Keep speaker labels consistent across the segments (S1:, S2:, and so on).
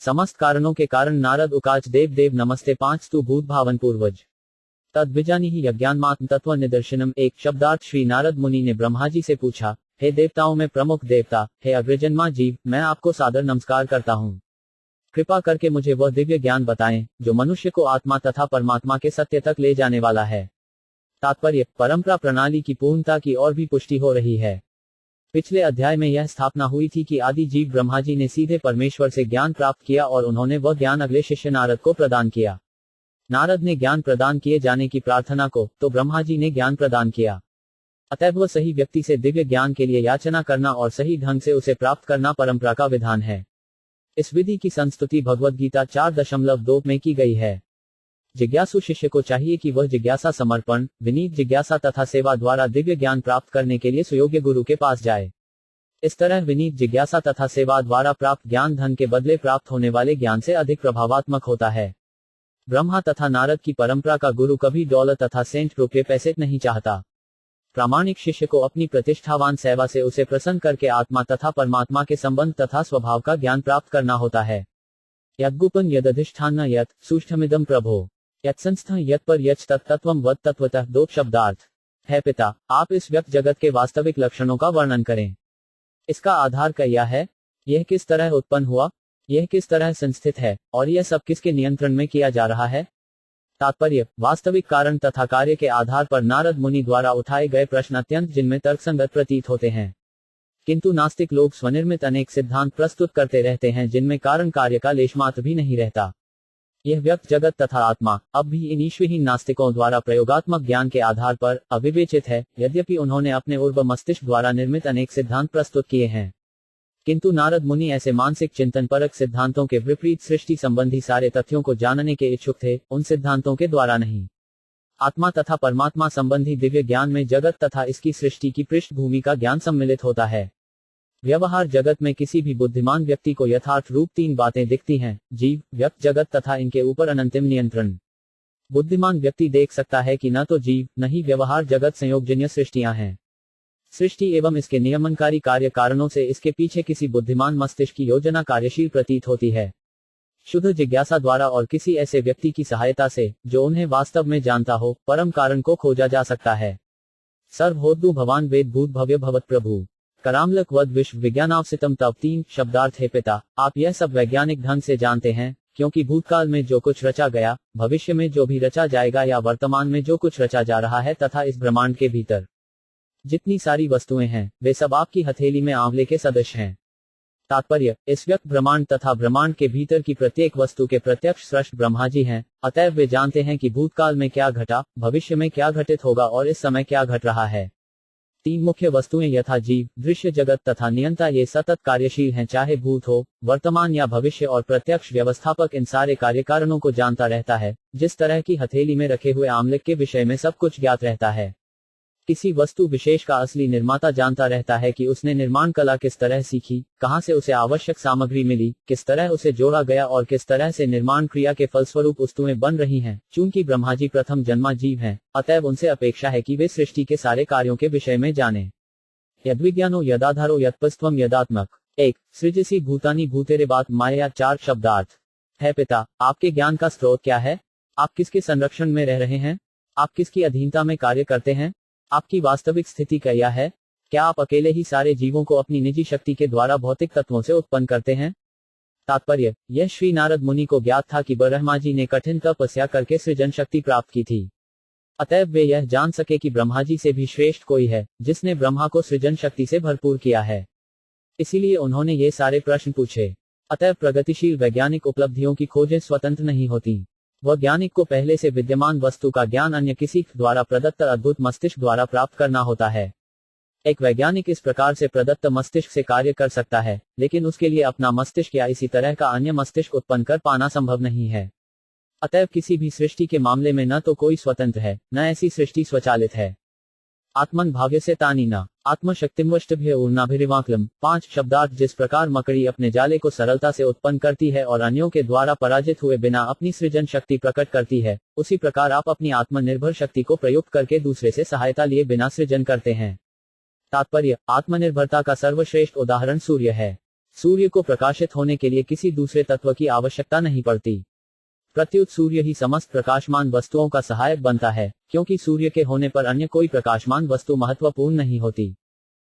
S1: समस्त कारणों के कारण नारद उकाच देव देव नमस्ते 5 स्तु भूत भावन पूर्वज तद्विजानी ही यज्ञान्मात्म तत्व निदर्शनम। एक शब्दार्थ श्री नारद मुनि ने ब्रह्मा जी से पूछा, हे देवताओं में प्रमुख देवता, हे अग्रजन्मा जीव, मैं आपको सादर नमस्कार करता हूँ। कृपा करके मुझे वह दिव्य ज्ञान बताएं जो मनुष्य को आत्मा तथा परमात्मा के सत्य तक ले जाने वाला है। तात्पर्य, परंपरा प्रणाली की पूर्णता की और भी पुष्टि हो रही है। पिछले अध्याय में यह स्थापना हुई थी कि आदि जीव ब्रह्मा जी ने सीधे परमेश्वर से ज्ञान प्राप्त किया और उन्होंने वह ज्ञान अगले शिष्य नारद को प्रदान किया। नारद ने ज्ञान प्रदान किए जाने की प्रार्थना को तो ब्रह्मा जी ने ज्ञान प्रदान किया। अतएव वह सही व्यक्ति से दिव्य ज्ञान के लिए याचना करना और सही ढंग से उसे प्राप्त करना परंपरा का विधान है। इस विधि की संस्तुति भगवद गीता 4.2 में की गई है। जिज्ञासु शिष्य को चाहिए कि वह जिज्ञासा समर्पण, विनीत जिज्ञासा तथा सेवा द्वारा दिव्य ज्ञान प्राप्त करने के लिए सुयोग्य गुरु के पास जाए। इस तरह विनीत जिज्ञासा तथा सेवा द्वारा प्राप्त ज्ञान धन के बदले प्राप्त होने वाले ज्ञान से अधिक प्रभावात्मक होता है। ब्रह्मा तथा नारद की परंपरा का गुरु कभी दौलत तथा सेंट रुपये पैसे नहीं चाहता। प्रामाणिक शिष्य को अपनी प्रतिष्ठावान सेवा से उसे प्रसन्न करके आत्मा तथा परमात्मा के संबंध तथा स्वभाव का ज्ञान प्राप्त करना होता है। यद्गुपन यदधिष्ठान यत सूक्ष्ममिदं प्रभो यत्संस्थ यत पर यच तत्तत्वं वद तत्वतः। 2 शब्दार्थ। है पिता, आप इस व्यक्त जगत के वास्तविक लक्षणों का वर्णन करें। इसका आधार क्या है? यह किस तरह उत्पन्न हुआ? यह किस तरह संस्थित है? और यह सब किसके नियंत्रण में किया जा रहा है? तात्पर्य, वास्तविक कारण तथा कार्य के आधार पर नारद मुनि द्वारा उठाए गए प्रश्न अत्यंत जिनमें तर्कसंगत प्रतीत होते हैं। किंतु नास्तिक लोग स्वनिर्मित अनेक सिद्धांत प्रस्तुत करते रहते हैं जिनमें कारण कार्य का लेशमात्र भी नहीं रहता। यह व्यक्त जगत तथा आत्मा अब भी इन ईश्वरहीन नास्तिकों द्वारा प्रयोगात्मक ज्ञान के आधार पर अविवेचित है, यद्यपि उन्होंने अपने उर्व मस्तिष्क द्वारा निर्मित अनेक सिद्धांत प्रस्तुत किए हैं। किंतु नारद मुनि ऐसे मानसिक चिंतन परक सिद्धांतों के विपरीत सृष्टि संबंधी सारे तथ्यों को जानने के इच्छुक थे, उन सिद्धांतों के द्वारा नहीं। आत्मा तथा परमात्मा संबंधी दिव्य ज्ञान में जगत तथा इसकी सृष्टि की पृष्ठभूमि का ज्ञान सम्मिलित होता है। व्यवहार जगत में किसी भी बुद्धिमान व्यक्ति को यथार्थ रूप 3 बातें दिखती हैं: जीव, व्यक्त जगत तथा इनके ऊपर अनंतिम नियंत्रण। बुद्धिमान व्यक्ति देख सकता है कि न तो जीव न ही व्यवहार जगत संयोगजन्य सृष्टियां हैं। सृष्टि एवं इसके नियमनकारी कार्य कारणों से इसके पीछे किसी बुद्धिमान मस्तिष्क की योजना कार्यशील प्रतीत होती है। शुद्ध जिज्ञासा द्वारा और किसी ऐसे व्यक्ति की सहायता से जो उन्हें वास्तव में जानता हो, परम कारण को खोजा जा सकता है। सर्वहोतु भवान वेद भूत भव्य भवत प्रभु करामलक वद विश्व विज्ञानावसितम तब। 3 शब्दार्थ। है पिता, आप यह सब वैज्ञानिक ढंग से जानते हैं, क्योंकि भूतकाल में जो कुछ रचा गया, भविष्य में जो भी रचा जाएगा या वर्तमान में जो कुछ रचा जा रहा है तथा इस ब्रह्मांड के भीतर जितनी सारी वस्तुएं हैं वे सब आपकी हथेली में आंवले के सदृश हैं। तात्पर्य, इस व्यक्त ब्रह्मांड तथा ब्रह्मांड के भीतर की प्रत्येक वस्तु के प्रत्यक्ष सृष्ट ब्रह्मा जी हैं। अतएव वे जानते हैं कि भूतकाल में क्या घटा, भविष्य में क्या घटित होगा और इस समय क्या घट रहा है। 3 मुख्य वस्तुएं यथा जीव, दृश्य जगत तथा नियंता ये सतत कार्यशील हैं, चाहे भूत हो, वर्तमान या भविष्य, और प्रत्यक्ष व्यवस्थापक इन सारे कार्य कारणों को जानता रहता है, जिस तरह की हथेली में रखे हुए आमलेख के विषय में सब कुछ ज्ञात रहता है। किसी वस्तु विशेष का असली निर्माता जानता रहता है कि उसने निर्माण कला किस तरह सीखी, कहां से उसे आवश्यक सामग्री मिली, किस तरह उसे जोड़ा गया और किस तरह से निर्माण क्रिया के फलस्वरूप वस्तुएं बन रही हैं। चूंकि ब्रह्मा जी प्रथम जन्मा जीव हैं, अतएव उनसे अपेक्षा है कि वे सृष्टि के सारे कार्यों के विषय में जाने। यद्विज्ञानो यदाधारो यत्पस्त्वम यदात्मक। 1 सृजसी भूतानि भूतेरे बात माया। 4 शब्दार्थ। है पिता, आपके ज्ञान का स्रोत क्या है? आप किसके संरक्षण में रह रहे हैं? आप किसकी अधीनता में कार्य करते हैं? आपकी वास्तविक स्थिति क्या है? क्या आप अकेले ही सारे जीवों को अपनी निजी शक्ति के द्वारा भौतिक तत्वों से उत्पन्न करते हैं? तात्पर्य, यह श्री नारद मुनि को ज्ञात था कि ब्रह्मा जी ने कठिन तपस्या करके सृजन शक्ति प्राप्त की थी। अतएव वे यह जान सके कि ब्रह्मा जी से भी श्रेष्ठ कोई है जिसने ब्रह्मा को सृजन शक्ति से भरपूर किया है। इसीलिए उन्होंने ये सारे प्रश्न पूछे। अतएव प्रगतिशील वैज्ञानिक उपलब्धियों की खोजें स्वतंत्र नहीं होती। वैज्ञानिक को पहले से विद्यमान वस्तु का ज्ञान अन्य किसी द्वारा प्रदत्त अद्भुत मस्तिष्क द्वारा प्राप्त करना होता है। एक वैज्ञानिक इस प्रकार से प्रदत्त मस्तिष्क से कार्य कर सकता है, लेकिन उसके लिए अपना मस्तिष्क या इसी तरह का अन्य मस्तिष्क उत्पन्न कर पाना संभव नहीं है। अतएव किसी भी सृष्टि के मामले में न तो कोई स्वतंत्र है, न ऐसी सृष्टि स्वचालित है। आत्मन भाव्य से तानीना आत्मशक्तिमवष्टभ्य ऊर्णाभिरिवाक्लम। 5 शब्दार्थ। जिस प्रकार मकड़ी अपने जाले को सरलता से उत्पन्न करती है और अन्यों के द्वारा पराजित हुए बिना अपनी सृजन शक्ति प्रकट करती है, उसी प्रकार आप अपनी आत्मनिर्भर शक्ति को प्रयुक्त करके दूसरे से सहायता लिए बिना सृजन करते हैं। तात्पर्य, आत्मनिर्भरता का सर्वश्रेष्ठ उदाहरण सूर्य है। सूर्य को प्रकाशित होने के लिए किसी दूसरे तत्व की आवश्यकता नहीं पड़ती। प्रत्युत सूर्य ही समस्त प्रकाशमान वस्तुओं का सहायक बनता है, क्योंकि सूर्य के होने पर अन्य कोई प्रकाशमान वस्तु महत्वपूर्ण नहीं होती।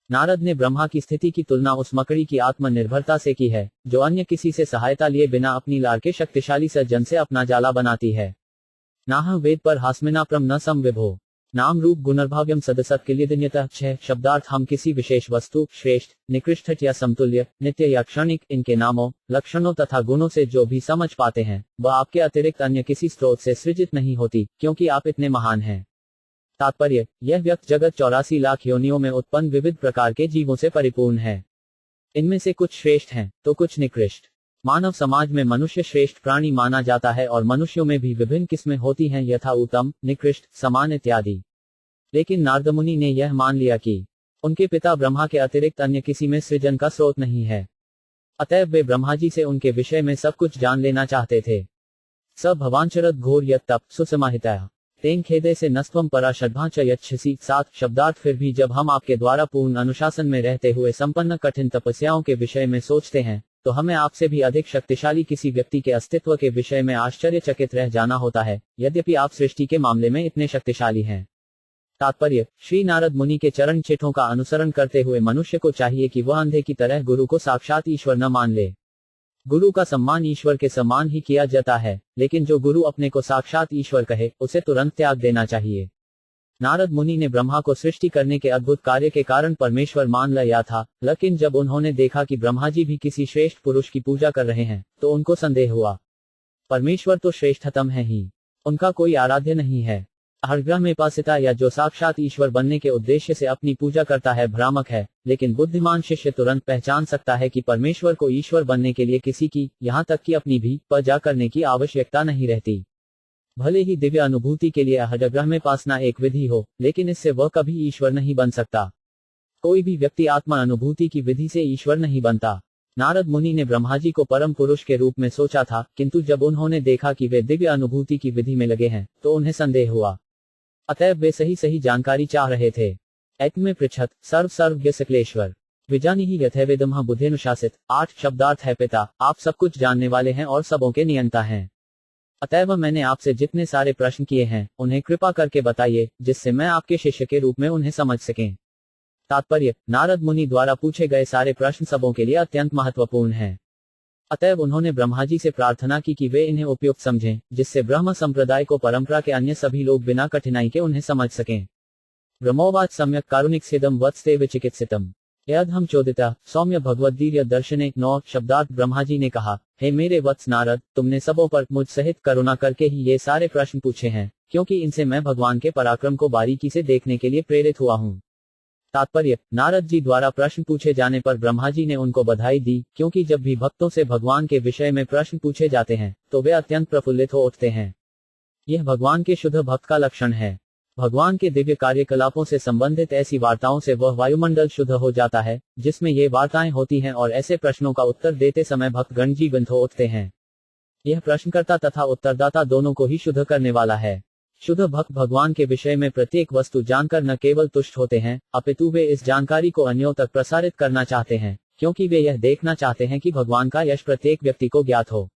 S1: नारद ने ब्रह्मा की स्थिति की तुलना उस मकड़ी की आत्मनिर्भरता से की है, जो अन्य किसी से सहायता लिए बिना अपनी लार के शक्तिशाली सज्जन से अपना जाला बनाती है। नाह वेद पर हास्मिनाप्रम न सम विभो नाम रूप गुणर्भाव्यम सदसत किल्यदिन्यतः 6 शब्दार्थ हम किसी विशेष वस्तु, श्रेष्ठ, निकृष्ट या समतुल्य, नित्य या क्षणिक, इनके नामों, लक्षणों तथा गुणों से जो भी समझ पाते हैं, वह आपके अतिरिक्त अन्य किसी स्रोत से सृजित नहीं होती, क्योंकि आप इतने महान हैं। तात्पर्य, यह व्यक्त जगत 84 लाख योनियों में उत्पन्न विविध प्रकार के जीवों से परिपूर्ण है। इनमें से कुछ श्रेष्ठ हैं, तो कुछ निकृष्ट। मानव समाज में मनुष्य श्रेष्ठ प्राणी माना जाता है और मनुष्यों में भी विभिन्न किस्में होती हैं, यथा उत्तम, निकृष्ट, समान इत्यादि। लेकिन नारद मुनि ने यह मान लिया कि उनके पिता ब्रह्मा के अतिरिक्त अन्य किसी में सृजन का स्रोत नहीं है। अतएव वे ब्रह्मा जी से उनके विषय में सब कुछ जान लेना चाहते थे। स भवांचरत घोर यत तप सुसमाहितः तेन खेदे से नस्त्वम परा षड्भा च यच्छसि। 7 शब्दार्थ फिर भी जब हम आपके द्वारा पूर्ण अनुशासन में रहते हुए संपन्न कठिन तपस्याओं के विषय में सोचते हैं, तो हमें आपसे भी अधिक शक्तिशाली किसी व्यक्ति के अस्तित्व के विषय में आश्चर्यचकित रह जाना होता है, यद्यपि आप सृष्टि के मामले में इतने शक्तिशाली हैं। तात्पर्य, श्री नारद मुनि के चरण चिह्नों का अनुसरण करते हुए मनुष्य को चाहिए कि वह अंधे की तरह गुरु को साक्षात ईश्वर न मान ले। गुरु का सम्मान ईश्वर के समान ही किया जाता है, लेकिन जो गुरु अपने को साक्षात ईश्वर कहे, उसे तुरंत त्याग देना चाहिए। नारद मुनि ने ब्रह्मा को सृष्टि करने के अद्भुत कार्य के कारण परमेश्वर मान लिया था, लेकिन जब उन्होंने देखा कि ब्रह्मा जी भी किसी श्रेष्ठ पुरुष की पूजा कर रहे हैं, तो उनको संदेह हुआ। परमेश्वर तो श्रेष्ठतम है ही, उनका कोई आराध्य नहीं है। हरग्रह में पासिता या जो साक्षात ईश्वर बनने के उद्देश्य से अपनी पूजा करता है भ्रामक है, लेकिन बुद्धिमान शिष्य तुरंत पहचान सकता है कि परमेश्वर को ईश्वर बनने के लिए किसी की, यहाँ तक कि अपनी भी, पूजा करने की आवश्यकता नहीं रहती। भले ही दिव्य अनुभूति के लिए हरग्रह में पासना एक विधि हो, लेकिन इससे वह कभी ईश्वर नहीं बन सकता। कोई भी व्यक्ति आत्मा अनुभूति की विधि से ईश्वर नहीं बनता। नारद मुनि ने ब्रह्मा जी को परम पुरुष के रूप में सोचा था, किंतु जब उन्होंने देखा कि वे दिव्य अनुभूति की विधि में लगे हैं, तो उन्हें संदेह हुआ। अतएव वे सही जानकारी चाह रहे थे। एक में पृछत सर्व सर्वज्ञ सकलेश्वर विजानी ही यथेवेदम बुद्धिनुशासित। 8 शब्दार्थ है पिता, आप सब कुछ जानने वाले हैं और सबों के नियंता हैं। अतएव मैंने आपसे जितने सारे प्रश्न किए हैं, उन्हें कृपा करके बताइए, जिससे मैं आपके शिष्य के रूप में उन्हें समझ सकें। तात्पर्य, नारद मुनि द्वारा पूछे गए सारे प्रश्न सबों के लिए अत्यंत महत्वपूर्ण हैं। अतएव उन्होंने ब्रह्मा जी से प्रार्थना की कि वे इन्हें उपयुक्त समझें, जिससे ब्रह्म संप्रदाय को परंपरा के अन्य सभी लोग बिना कठिनाई के उन्हें समझ सकें। ब्रह्मोवाच सम्यक कारुणिक सिदम वत्स्ते विचिकित्सितम यदहम चोदिता सौम्य भगवद्गीता दर्शने। 9 शब्दार्थ ब्रह्मा जी ने कहा, हे मेरे वत्स नारद, तुमने सबों पर मुझ सहित करुणा करके ही ये सारे प्रश्न पूछे हैं, क्योंकि इनसे मैं भगवान के पराक्रम को बारीकी से देखने के लिए प्रेरित हुआ हूँ। तात्पर्य, नारद जी द्वारा प्रश्न पूछे जाने पर ब्रह्मा जी ने उनको बधाई दी, क्योंकि जब भी भक्तों से भगवान के विषय में प्रश्न पूछे जाते हैं, तो वे अत्यंत प्रफुल्लित हो उठते हैं। यह भगवान के शुद्ध भक्त का लक्षण है। भगवान के दिव्य कार्यकलापों से संबंधित ऐसी वार्ताओं से वह वायुमंडल शुद्ध हो जाता है, जिसमें ये वार्ताएं होती हैं, और ऐसे प्रश्नों का उत्तर देते समय भक्तगण जीवंत हो उठते हैं। यह प्रश्नकर्ता तथा उत्तरदाता दोनों को ही शुद्ध करने वाला है। शुद्ध भक्त भगवान के विषय में प्रत्येक वस्तु जानकर न केवल तुष्ट होते हैं, अपितु वे इस जानकारी को अन्यों तक प्रसारित करना चाहते हैं, क्योंकि वे यह देखना चाहते हैं कि भगवान का यश प्रत्येक व्यक्ति को ज्ञात हो।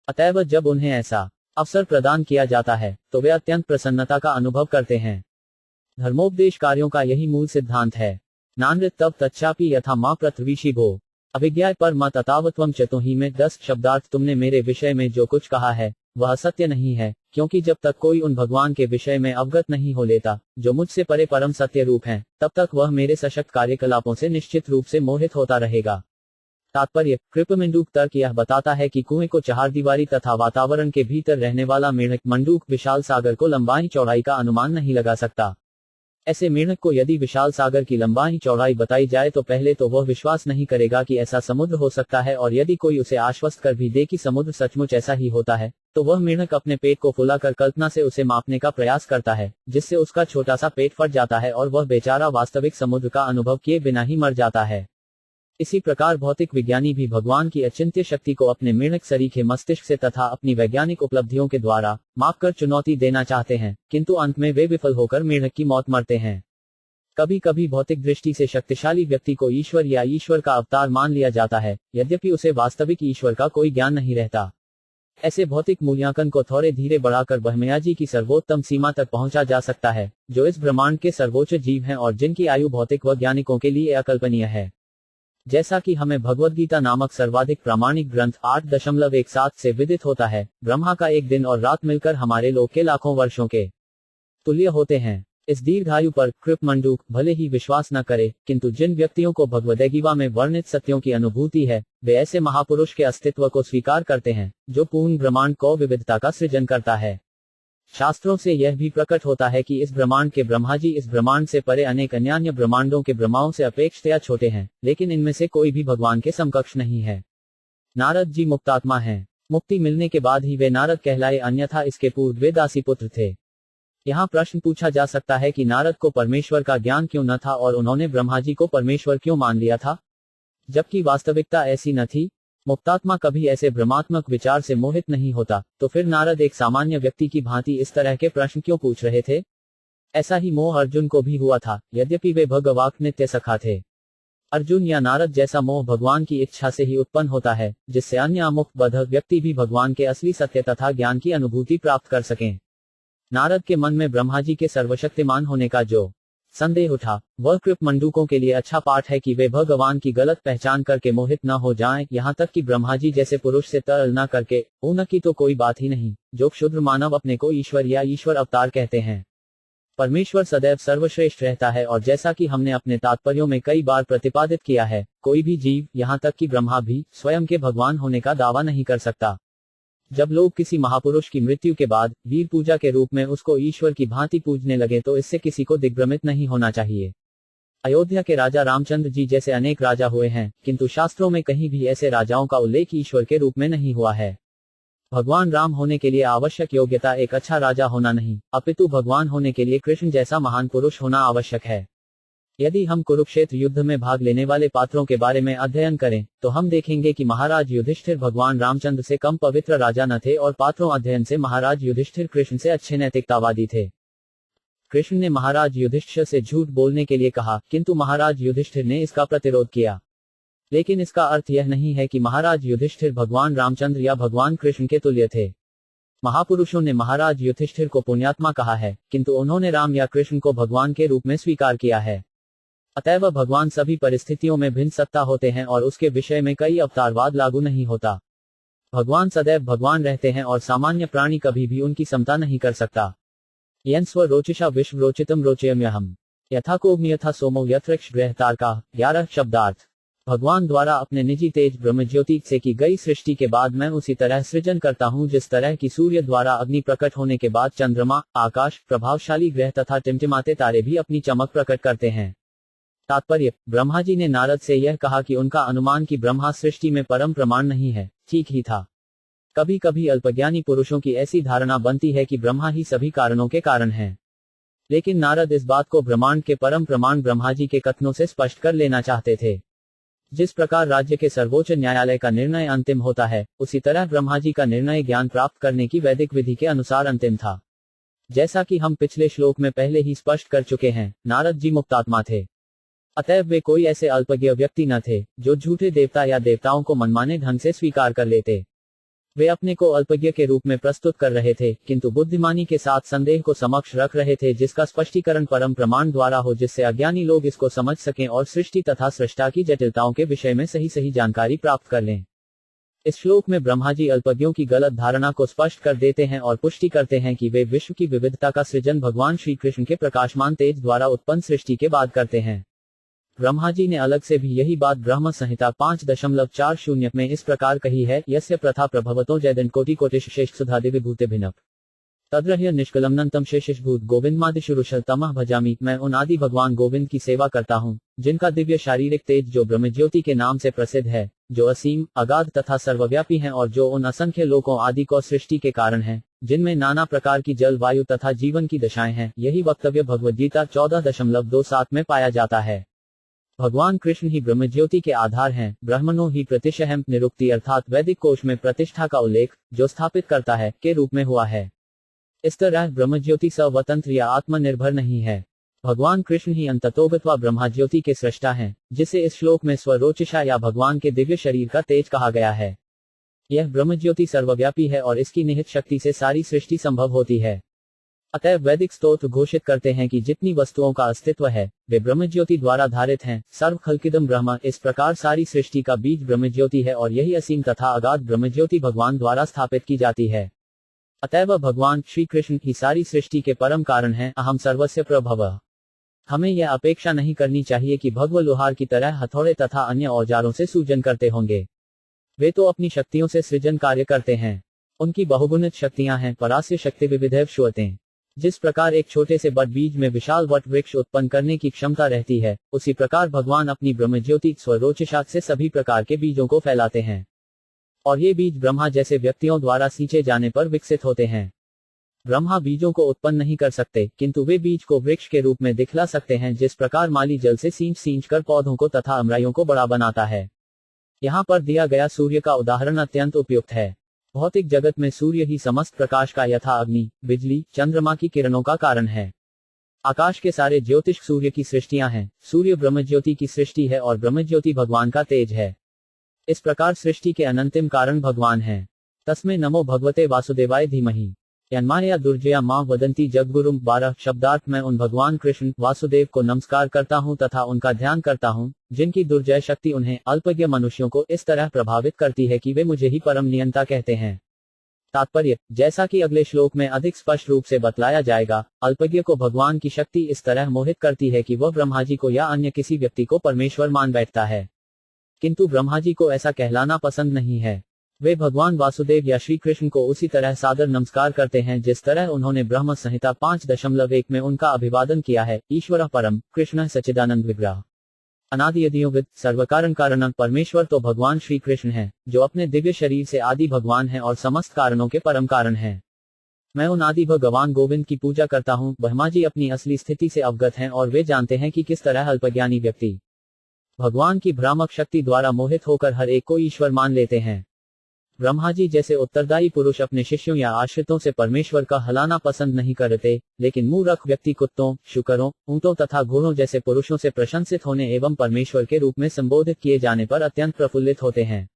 S1: अतएव जब उन्हें ऐसा अवसर प्रदान किया जाता है, तो वे अत्यंत प्रसन्नता का अनुभव करते हैं। धर्मोपदेश कार्यों का यही मूल सिद्धांत है। नानृत तब तच्चापि यथा मां पृथ्वीशी भो अभिज्ञाय पर मत अतावत्वम चतुहि में। 10 शब्दार्थ तुमने मेरे विषय में जो कुछ कहा है, वह सत्य नहीं है, क्योंकि जब तक कोई उन भगवान के विषय में अवगत नहीं हो लेता, जो मुझसे परे परम सत्य रूप हैं, तब तक वह मेरे सशक्त कार्यकलापों से निश्चित रूप से मोहित होता रहेगा। तात्पर्य, कृपमंडूक तर्क यह बताता है कि कुएं को चहारदीवारी तथा वातावरण के भीतर रहने वाला मेढक मंडूक विशाल सागर को लंबाई चौड़ाई का अनुमान नहीं लगा सकता। ऐसे मेढक को यदि विशाल सागर की लंबाई चौड़ाई बताई जाए तो पहले तो वह विश्वास नहीं करेगा कि ऐसा समुद्र हो सकता है, और यदि कोई उसे आश्वस्त कर भी दे कि समुद्र सचमुच ऐसा ही होता है, तो वह मेढक अपने पेट को फुलाकर कल्पना से उसे मापने का प्रयास करता है, जिससे उसका छोटा सा पेट फट जाता है और वह बेचारा वास्तविक समुद्र का अनुभव किए बिना ही मर जाता है। इसी प्रकार भौतिक विज्ञानी भी भगवान की अचिंत्य शक्ति को अपने मेढक सरीखे मस्तिष्क से तथा अपनी वैज्ञानिक उपलब्धियों के द्वारा मापकर चुनौती देना चाहते हैं, किंतु अंत में वे विफल होकर मेढक की मौत मरते हैं। कभी कभी भौतिक दृष्टि से शक्तिशाली व्यक्ति को ईश्वर या ईश्वर का अवतार मान लिया जाता है, यद्यपि उसे वास्तविक ईश्वर का कोई ज्ञान नहीं रहता। ऐसे भौतिक मूल्यांकन को थोड़े धीरे बढ़ाकर ब्रह्मयाजी की सर्वोत्तम सीमा तक पहुंचा जा सकता है, जो इस ब्रह्मांड के सर्वोच्च जीव हैं और जिनकी आयु भौतिक वैज्ञानिकों के लिए अकल्पनीय है। जैसा कि हमें भगवद्गीता नामक सर्वाधिक प्रामाणिक ग्रंथ 8.17 से विदित होता है, ब्रह्मा का एक दिन और रात मिलकर हमारे लोक के लाखों वर्षों के तुल्य होते हैं। इस दीर्घायु पर कृपमंडूक भले ही विश्वास न करे, किंतु जिन व्यक्तियों को भगवद्गीता में वर्णित सत्यों की अनुभूति है, वे ऐसे महापुरुष के अस्तित्व को स्वीकार करते हैं, जो पूर्ण ब्रह्मांड को विविधता का सृजन करता है। शास्त्रों से यह भी प्रकट होता है कि इस ब्रह्मांड के ब्रह्माजी इस ब्रह्मांड से परे अनेक अन्य ब्रह्मांडों के ब्रह्माओं से अपेक्षया छोटे हैं, लेकिन इनमें से कोई भी भगवान के समकक्ष नहीं है। नारद जी मुक्तात्मा हैं। मुक्ति मिलने के बाद ही वे नारद कहलाए, अन्यथा इसके पूर्व वे दासी पुत्र थे। यहाँ प्रश्न पूछा जा सकता है कि नारद को परमेश्वर का ज्ञान क्यों न था और उन्होंने ब्रह्माजी को परमेश्वर क्यों मान लिया था, जबकि वास्तविकता ऐसी न थी। मुक्तात्मा कभी ऐसे भ्रमात्मक विचार से मोहित नहीं होता, तो फिर नारद एक सामान्य व्यक्ति की भांति इस तरह के प्रश्न क्यों पूछ रहे थे? ऐसा ही मोह अर्जुन को भी हुआ था, यद्यपि वे भगवाक नित्य सखा थे। अर्जुन या नारद जैसा मोह भगवान की इच्छा से ही उत्पन्न होता है, जिससे अन्य अमुख बद्ध व्यक्ति भी भगवान के असली सत्य तथा ज्ञान की अनुभूति प्राप्त कर सकें। नारद के मन में ब्रह्माजी के सर्वशक्तिमान होने का जो संदेह उठा, वह कृपमंडूकों के लिए अच्छा पाठ है कि वे भगवान की गलत पहचान करके मोहित न हो जाएं, यहाँ तक कि ब्रह्माजी जैसे पुरुष से तरल न करके ऊन की तो कोई बात ही नहीं, जो क्षुद्र मानव अपने को ईश्वर या ईश्वर अवतार कहते हैं। परमेश्वर सदैव सर्वश्रेष्ठ रहता है, और जैसा कि हमने अपने तात्पर्यों में कई बार प्रतिपादित किया है, कोई भी जीव, यहाँ तक कि ब्रह्मा भी, स्वयं के भगवान होने का दावा नहीं कर सकता। जब लोग किसी महापुरुष की मृत्यु के बाद वीर पूजा के रूप में उसको ईश्वर की भांति पूजने लगे, तो इससे किसी को दिग्भ्रमित नहीं होना चाहिए। अयोध्या के राजा रामचंद्र जी जैसे अनेक राजा हुए हैं, किंतु शास्त्रों में कहीं भी ऐसे राजाओं का उल्लेख ईश्वर के रूप में नहीं हुआ है। भगवान राम होने के लिए आवश्यक योग्यता एक अच्छा राजा होना नहीं, अपितु भगवान होने के लिए कृष्ण जैसा महान पुरुष होना आवश्यक है। यदि हम कुरुक्षेत्र युद्ध में भाग लेने वाले पात्रों के बारे में अध्ययन करें, तो हम देखेंगे कि महाराज युधिष्ठिर भगवान रामचंद्र से कम पवित्र राजा न थे, और पात्रों अध्ययन से महाराज युधिष्ठिर कृष्ण से अच्छे नैतिकतावादी थे। कृष्ण ने महाराज युधिष्ठिर से झूठ बोलने के लिए कहा, किंतु महाराज युधिष्ठिर ने इसका प्रतिरोध किया। लेकिन इसका अर्थ यह नहीं है कि महाराज युधिष्ठिर भगवान रामचंद्र या भगवान कृष्ण के तुल्य थे। महापुरुषों ने महाराज युधिष्ठिर को पुण्यात्मा कहा है, किंतु उन्होंने राम या कृष्ण को भगवान के रूप में स्वीकार किया है। अतएव भगवान सभी परिस्थितियों में भिन्न सत्ता होते हैं, और उसके विषय में कई अवतारवाद लागू नहीं होता। भगवान सदैव भगवान रहते हैं, और सामान्य प्राणी कभी भी उनकी समता नहीं कर सकता। यन स्व रोचिषा विश्व रोचितम रोचयम्यहम् यथा कोग्नि यथा सोमो यथृक्ष गृहतारका। 11 शब्दार्थ। भगवान द्वारा अपने निजी तेज ब्रह्मज्योति से की गई सृष्टि के बाद मैं उसी तरह सृजन करता हूँ, जिस तरह की सूर्य द्वारा अग्नि प्रकट होने के बाद चंद्रमा, आकाश, प्रभावशाली ग्रह तथा टिमटिमाते तारे भी अपनी चमक प्रकट करते हैं। तात्पर्य: ब्रह्माजी ने नारद से यह कहा कि उनका अनुमान कि ब्रह्मा सृष्टि में परम प्रमाण नहीं है, ठीक ही था। कभी कभी अल्पज्ञानी पुरुषों की ऐसी धारणा बनती है कि ब्रह्मा ही सभी कारणों के कारण हैं। लेकिन नारद इस बात को ब्रह्मांड के परम प्रमाण ब्रह्माजी के कथनों से स्पष्ट कर लेना चाहते थे। जिस प्रकार राज्य के सर्वोच्च न्यायालय का निर्णय अंतिम होता है, उसी तरह ब्रह्माजी का निर्णय ज्ञान प्राप्त करने की वैदिक विधि के अनुसार अंतिम था। जैसा कि हम पिछले श्लोक में पहले ही स्पष्ट कर चुके हैं, नारद जी मुक्तात्मा थे। अतएव वे कोई ऐसे अल्पज्ञ व्यक्ति न थे, जो झूठे देवता या देवताओं को मनमाने ढंग से स्वीकार कर लेते। वे अपने को अल्पज्ञ के रूप में प्रस्तुत कर रहे थे, किंतु बुद्धिमानी के साथ संदेह को समक्ष रख रहे थे, जिसका स्पष्टीकरण परम प्रमाण द्वारा हो, जिससे अज्ञानी लोग इसको समझ सकें और सृष्टि तथा सृष्टा की जटिलताओं के विषय में सही सही जानकारी प्राप्त कर लें। इस श्लोक में ब्रह्माजी अल्पज्ञों की गलत धारणा को स्पष्ट कर देते हैं और पुष्टि करते हैं कि वे विश्व की विविधता का सृजन भगवान श्री कृष्ण के प्रकाशमान तेज द्वारा उत्पन्न सृष्टि के बाद करते हैं। ब्रह्माजी ने अलग से भी यही बात ब्रह्म संहिता 5.40 में इस प्रकार कही है, यस्य प्रथा प्रभवतो जयदन कोटि कोटिश शेष सुधादि विभूते भिनप तद्रह्य निष्कलमनंतम शेषभूत गोविंदमादिशुरुषल तमः भजामि। मैं उन आदि भगवान गोविंद की सेवा करता हूँ, जिनका दिव्य शारीरिक तेज जो ब्रह्मज्योति के नाम से प्रसिद्ध है, जो असीम, अगाध तथा सर्वव्यापी हैं, और जो उन असंख्य लोकों आदि को सृष्टि के कारण हैं, जिनमें नाना प्रकार की जल, वायु तथा जीवन की दशाएं हैं। यही वक्तव्य भगवद्गीता 14.27 में पाया जाता है। भगवान कृष्ण ही ब्रह्मज्योति के आधार हैं। ब्रह्मणो ही प्रतिशहम निरुक्ति अर्थात वैदिक कोश में प्रतिष्ठा का उल्लेख, जो स्थापित करता है, के रूप में हुआ है। इस तरह ब्रह्मज्योति स्वतंत्र या आत्मनिर्भर नहीं है। भगवान कृष्ण ही अंततोगत्वा ब्रह्मा ज्योति के सृष्टा हैं, जिसे इस श्लोक में स्वरोचिषा या भगवान के दिव्य शरीर का तेज कहा गया है। यह ब्रह्म ज्योति सर्वव्यापी है और इसकी निहित शक्ति से सारी सृष्टि संभव होती है। अतः वैदिक स्तोत्र घोषित करते हैं कि जितनी वस्तुओं का अस्तित्व है वे ब्रह्म ज्योति द्वारा धारित हैं। सर्व खल्किदम ब्रह्म, इस प्रकार सारी सृष्टि का बीज ब्रह्म ज्योति है और यही असीम तथा अगाध ब्रह्म ज्योति भगवान द्वारा स्थापित की जाती है। अतएव भगवान श्री कृष्ण ही सारी सृष्टि के परम कारण हैं। अहम सर्वस्य प्रभवः। हमें यह अपेक्षा नहीं करनी चाहिए कि भगवान लोहार की तरह हथौड़े तथा अन्य औजारों से सूजन करते होंगे। वे तो अपनी शक्तियों से सृजन कार्य करते हैं। उनकी बहुगुणित शक्तियां हैं। परास्य शक्ति विविधैव श्रुतें। जिस प्रकार एक छोटे से बट बीज में विशाल वट वृक्ष उत्पन्न करने की क्षमता रहती है, उसी प्रकार भगवान अपनी ब्रह्मज्योति स्वरोचिषा से सभी प्रकार के बीजों को फैलाते हैं और ये बीज ब्रह्मा जैसे व्यक्तियों द्वारा सींचे जाने पर विकसित होते हैं। ब्रह्मा बीजों को उत्पन्न नहीं कर सकते, किंतु वे बीज को वृक्ष के रूप में दिखला सकते हैं, जिस प्रकार माली जल से सींच कर पौधों को तथा अमराइयों को बड़ा बनाता है। यहाँ पर दिया गया सूर्य का उदाहरण अत्यंत उपयुक्त है। भौतिक जगत में सूर्य ही समस्त प्रकाश का यथा अग्नि, बिजली, चंद्रमा की किरणों का कारण है। आकाश के सारे ज्योतिष सूर्य की सृष्टियां हैं। सूर्य ब्रह्मज्योति की सृष्टि है और ब्रह्मज्योति भगवान का तेज है। इस प्रकार सृष्टि के अनंतिम कारण भगवान हैं। तस्मै नमो भगवते वासुदेवाय धीमहि यन्माया दुर्जया मां वदंती जगगुरुम। 12 शब्दार्थ मैं उन भगवान कृष्ण वासुदेव को नमस्कार करता हूं तथा उनका ध्यान करता हूं, जिनकी दुर्जय शक्ति उन्हें अल्पज्ञ मनुष्यों को इस तरह प्रभावित करती है कि वे मुझे ही परम नियंता कहते हैं। तात्पर्य, जैसा कि अगले श्लोक में अधिक स्पष्ट रूप से बतलाया जाएगा, अल्पज्ञ को भगवान की शक्ति इस तरह मोहित करती है कि वह ब्रह्मा जी को या अन्य किसी व्यक्ति को परमेश्वर मान बैठता है। किंतु ब्रह्मा जी को ऐसा कहलाना पसंद नहीं है। वे भगवान वासुदेव या श्री कृष्ण को उसी तरह सादर नमस्कार करते हैं जिस तरह उन्होंने ब्रह्म संहिता 5.1 में उनका अभिवादन किया है। ईश्वर परम, कृष्ण सच्चिदानंद विग्रह, अनादि यदियोविद, सर्वकारण कारणं। परमेश्वर तो भगवान श्री कृष्ण हैं, जो अपने दिव्य शरीर से आदि भगवान हैं और समस्त कारणों के परम कारण हैं। मैं उन आदि भगवान गोविंद की पूजा करता हूँ। ब्रह्मा जी अपनी असली स्थिति से अवगत हैं और वे जानते हैं कि किस तरह अल्पज्ञानी व्यक्ति भगवान की भ्रामक शक्ति द्वारा मोहित होकर हर एक को ईश्वर मान लेते हैं। ब्रह्मा जी जैसे उत्तरदायी पुरुष अपने शिष्यों या आश्रितों से परमेश्वर का हलाना पसंद नहीं करते, लेकिन मूर्ख व्यक्ति कुत्तों, शुकरों, ऊंटों तथा घोड़ों जैसे पुरुषों से प्रशंसित होने एवं परमेश्वर के रूप में संबोधित किए जाने पर अत्यंत प्रफुल्लित होते हैं।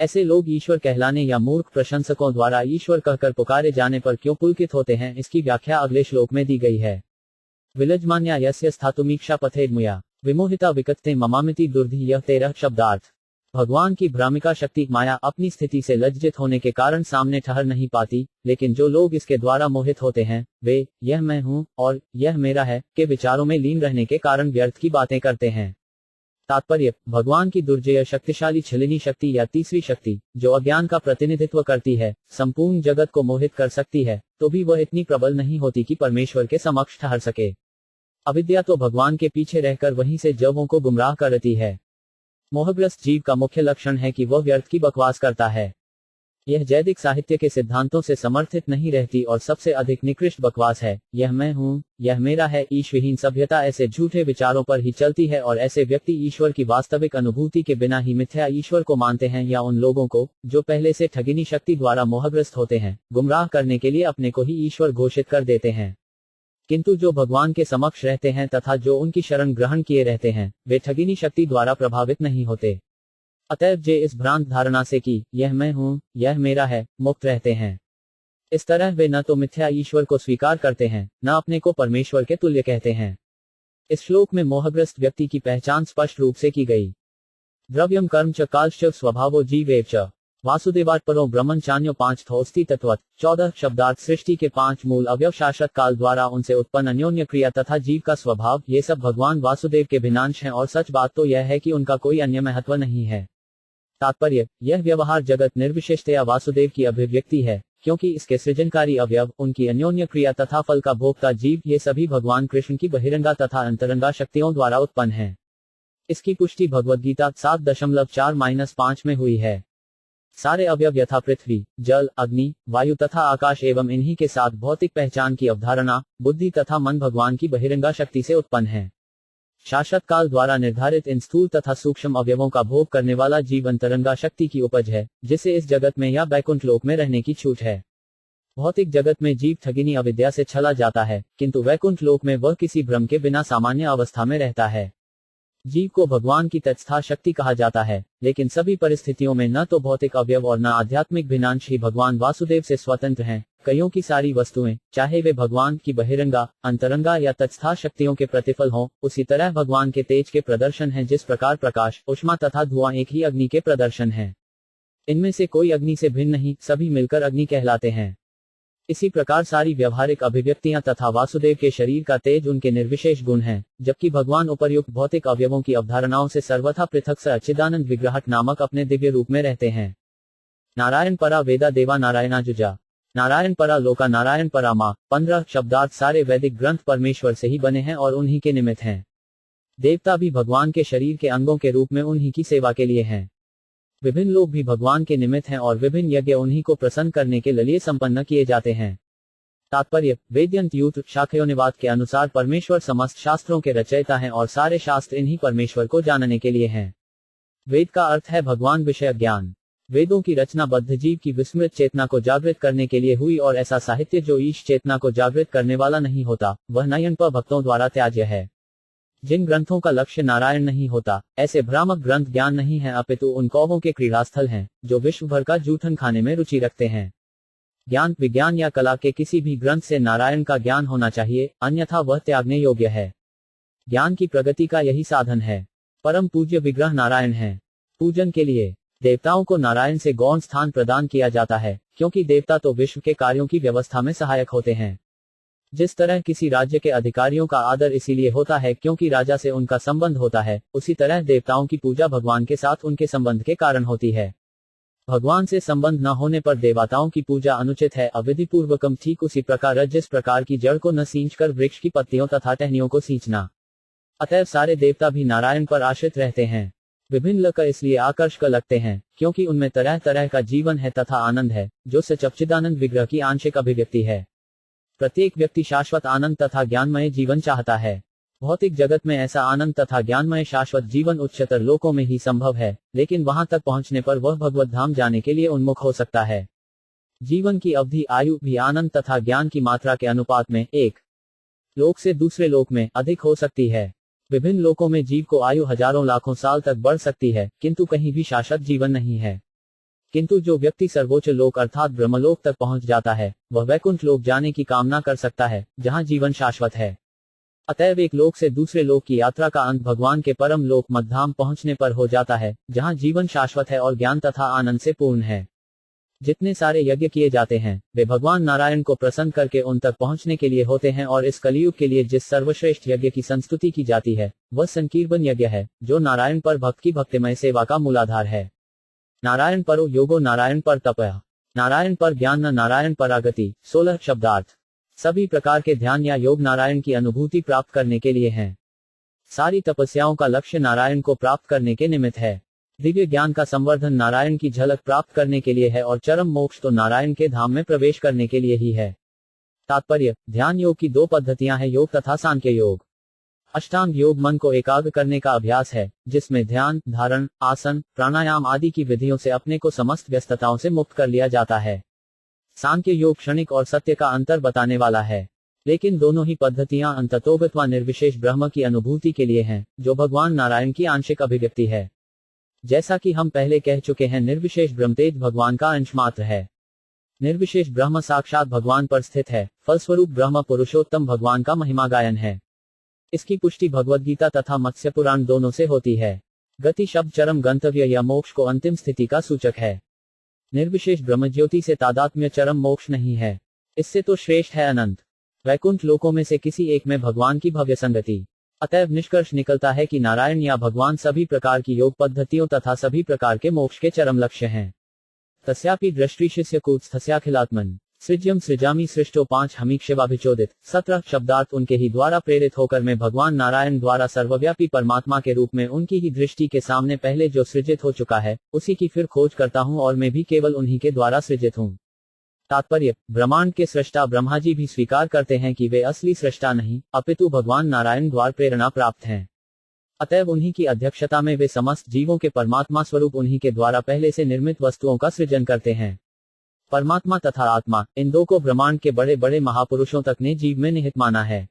S1: ऐसे लोग ईश्वर कहलाने या मूर्ख प्रशंसकों द्वारा ईश्वर कहकर पुकारे जाने पर क्यों पुलकित होते हैं, इसकी व्याख्या अगले श्लोक में दी गई है। विलजमान्या यस्य स्थातुमीक्षा पथेर्मुया विमोहिता विकत्ते ममामिति दुर्धि। यह 13 शब्दार्थ। भगवान की भ्रामिका शक्ति माया अपनी स्थिति से लज्जित होने के कारण सामने ठहर नहीं पाती, लेकिन जो लोग इसके द्वारा मोहित होते हैं, वे यह मैं हूं और यह मेरा है के विचारों में लीन रहने के कारण व्यर्थ की बातें करते हैं। तात्पर्य, भगवान की दुर्जय शक्तिशाली छलिनी शक्ति या तीसरी शक्ति, जो अज्ञान का प्रतिनिधित्व करती है, संपूर्ण जगत को मोहित कर सकती है, तो भी वह इतनी प्रबल नहीं होती कि परमेश्वर के समक्ष ठहर सके। अविद्या तो भगवान के पीछे रहकर वहीं से जवों को गुमराह करती है। मोहग्रस्त जीव का मुख्य लक्षण है कि वह व्यर्थ की बकवास करता है। यह जैविक साहित्य के सिद्धांतों से समर्थित नहीं रहती और सबसे अधिक निकृष्ट बकवास है। यह मैं हूं, यह मेरा है, ईश्वरहीन सभ्यता ऐसे झूठे विचारों पर ही चलती है और ऐसे व्यक्ति ईश्वर की वास्तविक अनुभूति के बिना ही मिथ्या ईश्वर को मानते हैं, या उन लोगों को जो पहले से ठगिनी शक्ति द्वारा मोहग्रस्त होते हैं, गुमराह करने के लिए अपने को ही ईश्वर घोषित कर देते हैं। किंतु जो भगवान के समक्ष रहते हैं तथा जो उनकी शरण ग्रहण किए रहते हैं, वे ठगिनी शक्ति द्वारा प्रभावित नहीं होते। अतएव जे इस भ्रांत धारणा से कि यह मैं हूं, यह मेरा है, मुक्त रहते हैं। इस तरह वे न तो मिथ्या ईश्वर को स्वीकार करते हैं, न अपने को परमेश्वर के तुल्य कहते हैं। इस श्लोक में मोहग्रस्त व्यक्ति की पहचान स्पष्ट रूप से की गई। द्रव्यम कर्म च कालश्च स्वभावो जीवेव च वासुदेवात् परो ब्रह्मन् चान्यो 5 थोस्ति तत्वत्। 14 शब्दार्थ। सृष्टि के 5 मूल अवयव, शाश्वत काल द्वारा उनसे उत्पन्न अन्योन्य क्रिया तथा जीव का स्वभाव, ये सब भगवान वासुदेव के भिन्नांश हैं और सच बात तो यह है कि उनका कोई अन्य महत्व नहीं है। तात्पर्य, यह व्यवहार जगत निर्विशेषतया वासुदेव की अभिव्यक्ति है, क्योंकि इसके सृजनकारी अवयव, उनकी अन्योन्य क्रिया तथा फल का भोक्ता जीव, ये सभी भगवान कृष्ण की बहिरंगा तथा अंतरंगा शक्तियों द्वारा उत्पन्न है। इसकी पुष्टि भगवद्गीता 7.4-5 में हुई है। सारे अवयव यथा पृथ्वी, जल, अग्नि, वायु तथा आकाश एवं इन्हीं के साथ भौतिक पहचान की अवधारणा, बुद्धि तथा मन भगवान की बहिरंगा शक्ति से उत्पन्न है। शाश्वत काल द्वारा निर्धारित इन स्थूल तथा सूक्ष्म अवयवों का भोग करने वाला जीव अंतरंगा शक्ति की उपज है, जिसे इस जगत में या बैकुंठ लोक में रहने की छूट है। भौतिक जगत में जीव ठगिनी अविद्या से छला जाता है, किंतु वैकुंठ लोक में वह किसी भ्रम के बिना सामान्य अवस्था में रहता है। जीव को भगवान की तत्स्था शक्ति कहा जाता है, लेकिन सभी परिस्थितियों में न तो भौतिक अवयव और न आध्यात्मिक भिन्नांश ही भगवान वासुदेव से स्वतंत्र हैं। कईयों की सारी वस्तुएं, चाहे वे भगवान की बहिरंगा, अंतरंगा या तत्स्था शक्तियों के प्रतिफल हों, उसी तरह भगवान के तेज के प्रदर्शन हैं। जिस प्रकार प्रकाश, ऊष्मा तथा धुआं एक ही अग्नि के प्रदर्शन हैं। इनमें से कोई अग्नि से भिन्न नहीं, सभी मिलकर अग्नि कहलाते हैं। इसी प्रकार सारी व्यवहारिक अभिव्यक्तियां तथा वासुदेव के शरीर का तेज उनके निर्विशेष गुण हैं, जबकि भगवान उपर्युक्त भौतिक अवयवों की अवधारणाओं से सर्वथा पृथक सच्चिदानंद विग्रहट नामक अपने दिव्य रूप में रहते हैं। नारायण परा वेदा देवा नारायणाजुजा, नारायण परा लोका नारायण परा माँ। 15 शब्दार्थ। सारे वैदिक ग्रंथ परमेश्वर से ही बने हैं और उन्हीं के निमित्त हैं। देवता भी भगवान के शरीर के अंगों के रूप में उन्हीं की सेवा के लिए हैं। विभिन्न लोग भी भगवान के निमित्त हैं और विभिन्न यज्ञ उन्हीं को प्रसन्न करने के लिए संपन्न किए जाते हैं। तात्पर्य, वेद्यंत यूत्र शाखयोनिवाद के अनुसार परमेश्वर समस्त शास्त्रों के रचयिता हैं और सारे शास्त्र इन्हीं परमेश्वर को जानने के लिए हैं। वेद का अर्थ है भगवान विषय ज्ञान। वेदों की रचना बद्ध जीव की विस्मृत चेतना को जागृत करने के लिए हुई और ऐसा साहित्य जो ईश चेतना को जागृत करने वाला नहीं होता, वह नयनप भक्तों द्वारा त्याज्य है। जिन ग्रंथों का लक्ष्य नारायण नहीं होता, ऐसे भ्रामक ग्रंथ ज्ञान नहीं है, अपितु उन कौवों के क्रीड़ास्थल हैं, जो विश्व भर का जूठन खाने में रुचि रखते हैं। ज्ञान, विज्ञान या कला के किसी भी ग्रंथ से नारायण का ज्ञान होना चाहिए, अन्यथा वह त्यागने योग्य है। ज्ञान की प्रगति का यही साधन है। परम पूज्य विग्रह नारायण है। पूजन के लिए देवताओं को नारायण से गौण स्थान प्रदान किया जाता है, क्योंकि देवता तो विश्व के कार्यों की व्यवस्था में सहायक होते हैं। जिस तरह किसी राज्य के अधिकारियों का आदर इसीलिए होता है क्योंकि राजा से उनका संबंध होता है, उसी तरह देवताओं की पूजा भगवान के साथ उनके संबंध के कारण होती है। भगवान से संबंध न होने पर देवताओं की पूजा अनुचित है, अविधिपूर्वकम। ठीक उसी प्रकार जिस प्रकार की जड़ को न सींचकर वृक्ष की पत्तियों तथा टहनियों को सींचना। अतएव सारे देवता भी नारायण पर आश्रित रहते हैं। विभिन्न लक इसलिए आकर्षक लगते हैं क्योंकि उनमें तरह तरह का जीवन है तथा आनंद है, जो सच्चिदानंद विग्रह की आंशिक अभिव्यक्ति है। प्रत्येक व्यक्ति शाश्वत आनंद तथा ज्ञानमय जीवन चाहता है। भौतिक जगत में ऐसा आनंद तथा ज्ञानमय शाश्वत जीवन उच्चतर लोकों में ही संभव है, लेकिन वहां तक पहुंचने पर वह भगवत धाम जाने के लिए उन्मुख हो सकता है। जीवन की अवधि, आयु भी आनंद तथा ज्ञान की मात्रा के अनुपात में एक लोक से दूसरे लोक में अधिक हो सकती है। विभिन्न लोकों में जीव को आयु हजारों लाखों साल तक बढ़ सकती है, किंतु कहीं भी शाश्वत जीवन नहीं है। किंतु जो व्यक्ति सर्वोच्च लोक अर्थात ब्रह्मलोक तक पहुंच जाता है, वह वैकुंठ लोक जाने की कामना कर सकता है, जहां जीवन शाश्वत है। अतएव एक लोक से दूसरे लोक की यात्रा का अंत भगवान के परम लोक मध्धाम पहुंचने पर हो जाता है, जहां जीवन शाश्वत है और ज्ञान तथा आनंद से पूर्ण है। जितने सारे यज्ञ किए जाते हैं, वे भगवान नारायण को प्रसन्न करके उन तक पहुंचने के लिए होते हैं और इस कलियुग के लिए जिस सर्वश्रेष्ठ यज्ञ की संस्तुति की जाती है, वह संकीर्तन यज्ञ है, जो नारायण पर भक्त की भक्तिमय सेवा का मूलाधार है। नारायण परो योगो नारायण पर तपया, नारायण पर ज्ञान न नारायण परागति। 16 शब्दार्थ। सभी प्रकार के ध्यान या योग नारायण की अनुभूति प्राप्त करने के लिए हैं। सारी तपस्याओं का लक्ष्य नारायण को प्राप्त करने के निमित्त है। दिव्य ज्ञान का संवर्धन नारायण की झलक प्राप्त करने के लिए है और चरम मोक्ष तो नारायण के धाम में प्रवेश करने के लिए ही है। तात्पर्य, ध्यान योग की दो पद्धतियां हैं, योग तथा सांख्य योग। अष्टांग योग मन को एकाग्र करने का अभ्यास है, जिसमें ध्यान, धारण, आसन, प्राणायाम आदि की विधियों से अपने को समस्त व्यस्तताओं से मुक्त कर लिया जाता है। सांख्य योग क्षणिक और सत्य का अंतर बताने वाला है, लेकिन दोनों ही पद्धतियां अंततोगत्वा निर्विशेष ब्रह्म की अनुभूति के लिए हैं, जो भगवान नारायण की आंशिक अभिव्यक्ति है। जैसा कि हम पहले कह चुके हैं, निर्विशेष ब्रह्मतेज भगवान का अंश मात्र है। निर्विशेष ब्रह्म साक्षात भगवान पर स्थित है, फलस्वरूप ब्रह्म पुरुषोत्तम भगवान का महिमा गायन है। इसकी पुष्टि भगवद्गीता तथा मत्स्य पुराण दोनों से होती है। गति शब्द चरम गंतव्य या मोक्ष को अंतिम स्थिति का सूचक है। निर्विशेष ब्रह्मज्योति से तादात्म्य चरम मोक्ष नहीं है, इससे तो श्रेष्ठ है अनंत वैकुंठ लोकों में से किसी एक में भगवान की भव्य संगति। अतएव निष्कर्ष निकलता है कि नारायण या भगवान सभी प्रकार की योग पद्धतियों तथा सभी प्रकार के मोक्ष के चरम लक्ष्य हैं। तस्यापि दृष्टि शिष्य कूत्स्थस्याखिलात्मन सृज्यम सृजामी सृष्टो 5 हमीक्षेवाभिचोदित। 17 शब्दार्थ। उनके ही द्वारा प्रेरित होकर मैं भगवान नारायण द्वारा सर्वव्यापी परमात्मा के रूप में उनकी ही दृष्टि के सामने पहले जो सृजित हो चुका है, उसी की फिर खोज करता हूं और मैं भी केवल उन्हीं के द्वारा सृजित हूं। तात्पर्य, ब्रह्मांड के सृष्टा ब्रह्मा जी भी स्वीकार करते हैं कि वे असली सृष्टा नहीं, अपितु भगवान नारायण द्वारा प्रेरणा प्राप्त हैं। अतएव उन्हीं की अध्यक्षता में वे समस्त जीवों के परमात्मा स्वरूप उन्हीं के द्वारा पहले से निर्मित वस्तुओं का सृजन करते हैं। परमात्मा तथा आत्मा, इन दो को ब्रह्मांड के बड़े बड़े महापुरुषों तक ने जीव में निहित माना है।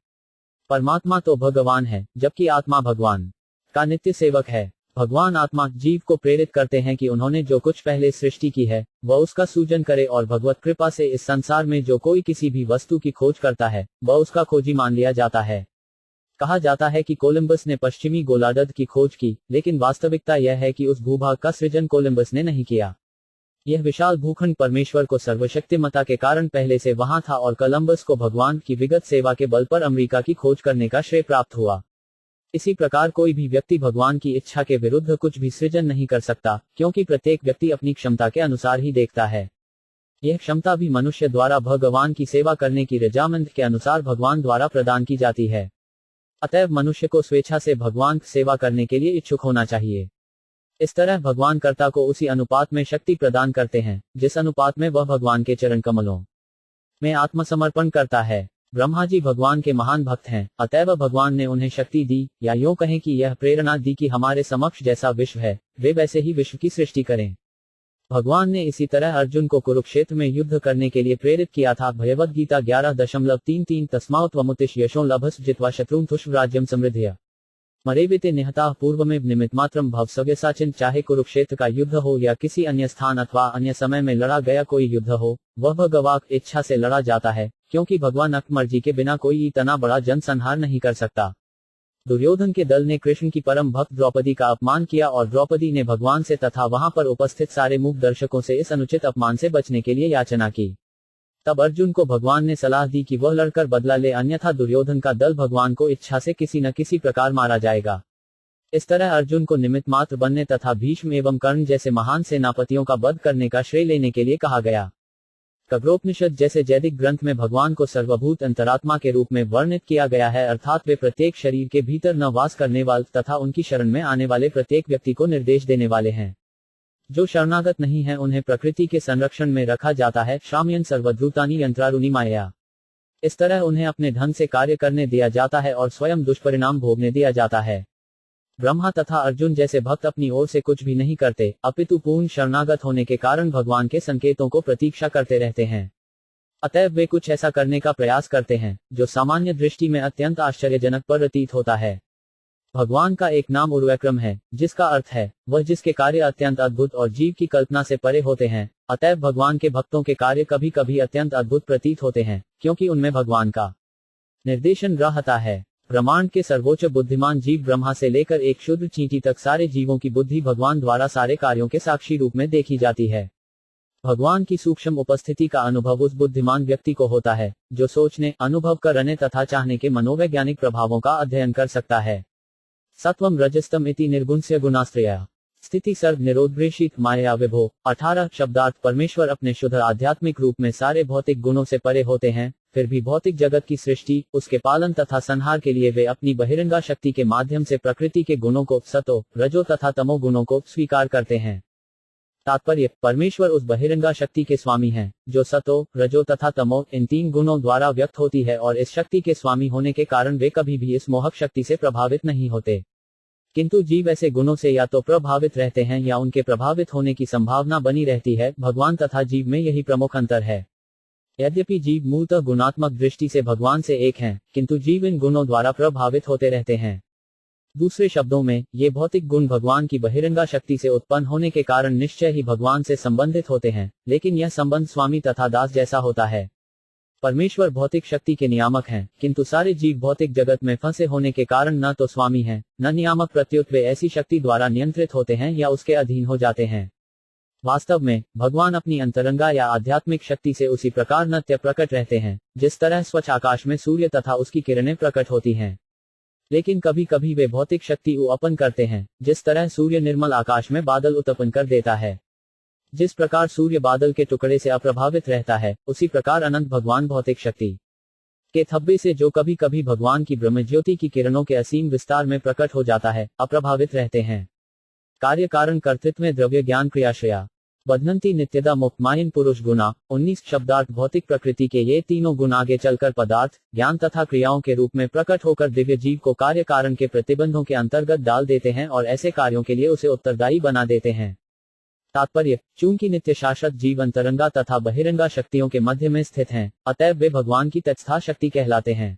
S1: परमात्मा तो भगवान है, जबकि आत्मा भगवान का नित्य सेवक है। भगवान आत्मा जीव को प्रेरित करते हैं कि उन्होंने जो कुछ पहले सृष्टि की है वह उसका सूजन करे, और भगवत कृपा से इस संसार में जो कोई किसी भी वस्तु की खोज करता है वह उसका खोजी मान लिया जाता है। कहा जाता है कि कोलंबस ने पश्चिमी गोलार्ध की खोज की, लेकिन वास्तविकता यह है कि उस भूभाग का सृजन कोलंबस ने नहीं किया। यह विशाल भूखंड परमेश्वर को सर्वशक्तिमत्ता के कारण पहले से वहां था, और कोलंबस को भगवान की विगत सेवा के बल पर अमेरिका की खोज करने का श्रेय प्राप्त हुआ। इसी प्रकार कोई भी व्यक्ति भगवान की इच्छा के विरुद्ध कुछ भी सृजन नहीं कर सकता, क्योंकि प्रत्येक व्यक्ति अपनी क्षमता के अनुसार ही देखता है। यह क्षमता भी मनुष्य द्वारा भगवान की सेवा करने की रजामंद के अनुसार भगवान द्वारा प्रदान की जाती है। अतएव मनुष्य को स्वेच्छा से भगवान की सेवा करने के लिए इच्छुक होना चाहिए। इस तरह भगवान कर्ता को उसी अनुपात में शक्ति प्रदान करते हैं जिस अनुपात में वह भगवान के चरण कमलों में आत्मसमर्पण करता है। ब्रह्मा जी भगवान के महान भक्त हैं, अतएव भगवान ने उन्हें शक्ति दी, या यूं कहें कि यह प्रेरणा दी कि हमारे समक्ष जैसा विश्व है वे वैसे ही विश्व की सृष्टि करें। भगवान ने इसी तरह अर्जुन को कुरुक्षेत्र में युद्ध करने के लिए प्रेरित किया था। भगवद गीता 11:33 तस्मात् यशो लभस जित्वा शत्रुं तुष्वराज्यम समृद्धया मरेविते निहताः पूर्वमेव निमित्तमात्रं भव सव्यसाचिन। चाहे कुरुक्षेत्र का युद्ध हो या किसी अन्य स्थान अथवा अन्य समय में लड़ा गया कोई युद्ध हो, वह भगवान इच्छा से लड़ा जाता है, क्योंकि भगवान की मर्जी के बिना कोई इतना बड़ा जनसंहार नहीं कर सकता। दुर्योधन के दल ने कृष्ण की परम भक्त द्रौपदी का अपमान किया, और द्रौपदी ने भगवान से तथा वहां पर उपस्थित सारे मूक दर्शकों से इस अनुचित अपमान से बचने के लिए याचना की। तब अर्जुन को भगवान ने सलाह दी कि वह लड़कर बदला ले, अन्यथा दुर्योधन का दल भगवान को इच्छा से किसी न किसी प्रकार मारा जाएगा। इस तरह अर्जुन को निमित्त मात्र बनने तथा भीष्म एवं कर्ण जैसे महान सेनापतियों का वध करने का श्रेय लेने के लिए कहा गया। कग्रोपनिषद जैसे जैदिक ग्रंथ में भगवान को सर्वभूत अंतरात्मा के रूप में वर्णित किया गया है, अर्थात वे प्रत्येक शरीर के भीतर न वास करने वाले तथा उनकी शरण में आने वाले प्रत्येक व्यक्ति को निर्देश देने वाले हैं। जो शरणागत नहीं है उन्हें प्रकृति के संरक्षण में रखा जाता है। श्राम्यन सर्वद्रुतानि यंत्रारुणि माया। इस तरह उन्हें अपने ढंग से कार्य करने दिया जाता है और स्वयं दुष्परिणाम भोगने दिया जाता है। ब्रह्मा तथा अर्जुन जैसे भक्त अपनी ओर से कुछ भी नहीं करते, अपितु पूर्ण शरणागत होने के कारण भगवान के संकेतों को प्रतीक्षा करते रहते हैं। अतएव वे कुछ ऐसा करने का प्रयास करते हैं जो सामान्य दृष्टि में अत्यंत आश्चर्यजनक प्रतीत होता है। भगवान का एक नाम उर्वक्रम है, जिसका अर्थ है वह जिसके कार्य अत्यंत अद्भुत और जीव की कल्पना से परे होते हैं। अतएव भगवान के भक्तों के कार्य कभी कभी अत्यंत अद्भुत प्रतीत होते हैं, क्योंकि उनमें भगवान का निर्देशन रहता है। ब्रह्मांड के सर्वोच्च बुद्धिमान जीव ब्रह्मा से लेकर एक शुद्ध चींटी तक सारे जीवों की बुद्धि भगवान द्वारा सारे कार्यों के साक्षी रूप में देखी जाती है। भगवान की सूक्ष्म उपस्थिति का अनुभव उस बुद्धिमान व्यक्ति को होता है जो सोचने, अनुभव करने तथा चाहने के मनोवैज्ञानिक प्रभावों का अध्ययन कर सकता है। सत्वम रजस्तम इति निर्गुणस्य गुणाश्रया स्थिति सर्व निरोधभ्रेषित माया विभो। 18 शब्दार्थ। परमेश्वर अपने शुद्ध आध्यात्मिक रूप में सारे भौतिक गुणों से परे होते हैं, फिर भी भौतिक जगत की सृष्टि, उसके पालन तथा संहार के लिए वे अपनी बहिरंगा शक्ति के माध्यम से प्रकृति के गुणों को, सतो, रजो तथा तमो गुणों को स्वीकार करते हैं। तात्पर्य: परमेश्वर उस बहिरंगा शक्ति के स्वामी हैं जो सतो, रजो तथा तमो इन 3 गुणों द्वारा व्यक्त होती है, और इस शक्ति के स्वामी होने के कारण वे कभी भी इस मोहक शक्ति से प्रभावित नहीं होते। किंतु जीव ऐसे गुणों से या तो प्रभावित रहते हैं या उनके प्रभावित होने की संभावना बनी रहती है। भगवान तथा जीव में यही प्रमुख अंतर है। यद्यपि जीव मूलतः गुणात्मक दृष्टि से भगवान से एक हैं, किंतु जीव इन गुणों द्वारा प्रभावित होते रहते हैं। दूसरे शब्दों में, ये भौतिक गुण भगवान की बहिरंगा शक्ति से उत्पन्न होने के कारण निश्चय ही भगवान से संबंधित होते हैं, लेकिन यह संबंध स्वामी तथा दास जैसा होता है। परमेश्वर भौतिक शक्ति के नियामक हैं, किंतु सारे जीव भौतिक जगत में फंसे होने के कारण न तो स्वामी हैं, न नियामक, प्रत्युत वे ऐसी शक्ति द्वारा नियंत्रित होते हैं या उसके अधीन हो जाते हैं। वास्तव में भगवान अपनी अंतरंगा या आध्यात्मिक शक्ति से उसी प्रकार नित्य प्रकट रहते हैं जिस तरह स्वच्छ आकाश में सूर्य तथा उसकी किरणें प्रकट होती हैं। लेकिन कभी कभी वे भौतिक शक्ति उत्पन्न करते हैं, जिस तरह सूर्य निर्मल आकाश में बादल उत्पन्न कर देता है। जिस प्रकार सूर्य बादल के टुकड़े से अप्रभावित रहता है, उसी प्रकार अनंत भगवान भौतिक शक्ति के धब्बे से जो कभी कभी भगवान की ब्रह्मज्योति की किरणों के असीम विस्तार में प्रकट हो जाता है, अप्रभावित रहते हैं। कार्य कारण कर्तृत्व में द्रव्य ज्ञान क्रियाश्रया बध्नंती नित्यदा मुक्तमायन पुरुष गुना। 19 शब्दार्थ। भौतिक प्रकृति के ये तीनों गुण आगे चलकर पदार्थ, ज्ञान तथा क्रियाओं के रूप में प्रकट होकर दिव्य जीव को कार्य कारण के प्रतिबंधों के अंतर्गत डाल देते हैं और ऐसे कार्यों के लिए उसे उत्तरदायी बना देते हैं। तात्पर्य, चूंकि नित्य शाश्वत जीव अंतरंगा तथा बहिरंगा शक्तियों के मध्य में स्थित हैं, अतएव वे भगवान की तत्स्था शक्ति कहलाते हैं।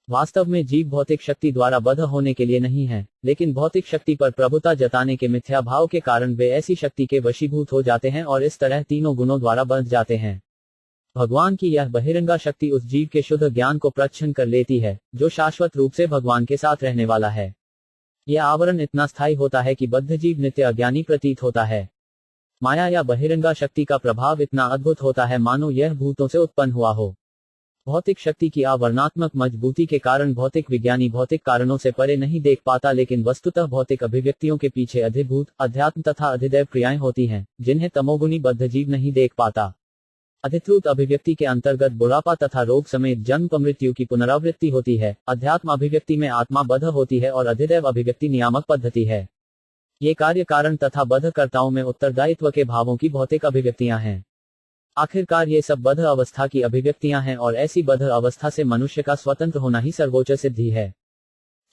S1: वास्तव में जीव भौतिक शक्ति द्वारा बद्ध होने के लिए नहीं है, लेकिन भौतिक शक्ति पर प्रभुता जताने के मिथ्या भाव के कारण वे ऐसी शक्ति के वशीभूत हो जाते हैं और इस तरह तीनों गुणों द्वारा बंध जाते हैं। भगवान की यह बहिरंगा शक्ति उस जीव के शुद्ध ज्ञान को प्रच्छन्न कर लेती है, जो शाश्वत रूप से भगवान के साथ रहने वाला है। यह आवरण इतना स्थायी होता है कि बद्ध जीव नित्य अज्ञानी प्रतीत होता है। माया या बहिरंगा शक्ति का प्रभाव इतना अद्भुत होता है मानो यह भूतों से उत्पन्न हुआ हो। भौतिक शक्ति की आवरणात्मक मजबूती के कारण भौतिक विज्ञानी भौतिक कारणों से परे नहीं देख पाता, लेकिन वस्तुतः भौतिक अभिव्यक्तियों के पीछे अधिभूत, अध्यात्म तथा अधिदैव क्रियाएं होती हैं, जिन्हें तमोगुणी बद्ध जीव नहीं देख पाता। अधिभूत अभिव्यक्ति के अंतर्गत बुढ़ापा तथा रोग समेत जन्म मृत्यु की पुनरावृत्ति होती है। अध्यात्म अभिव्यक्ति में आत्मा बद्ध होती है और अधिदैव अभिव्यक्ति नियामक पद्धति है। ये कार्य कारण तथा बद्धकर्ताओं में उत्तरदायित्व के भावों की भौतिक अभिव्यक्तियां हैं। आखिरकार ये सब बद्ध अवस्था की अभिव्यक्तियां हैं और ऐसी बद्ध अवस्था से मनुष्य का स्वतंत्र होना ही सर्वोच्च सिद्धि है।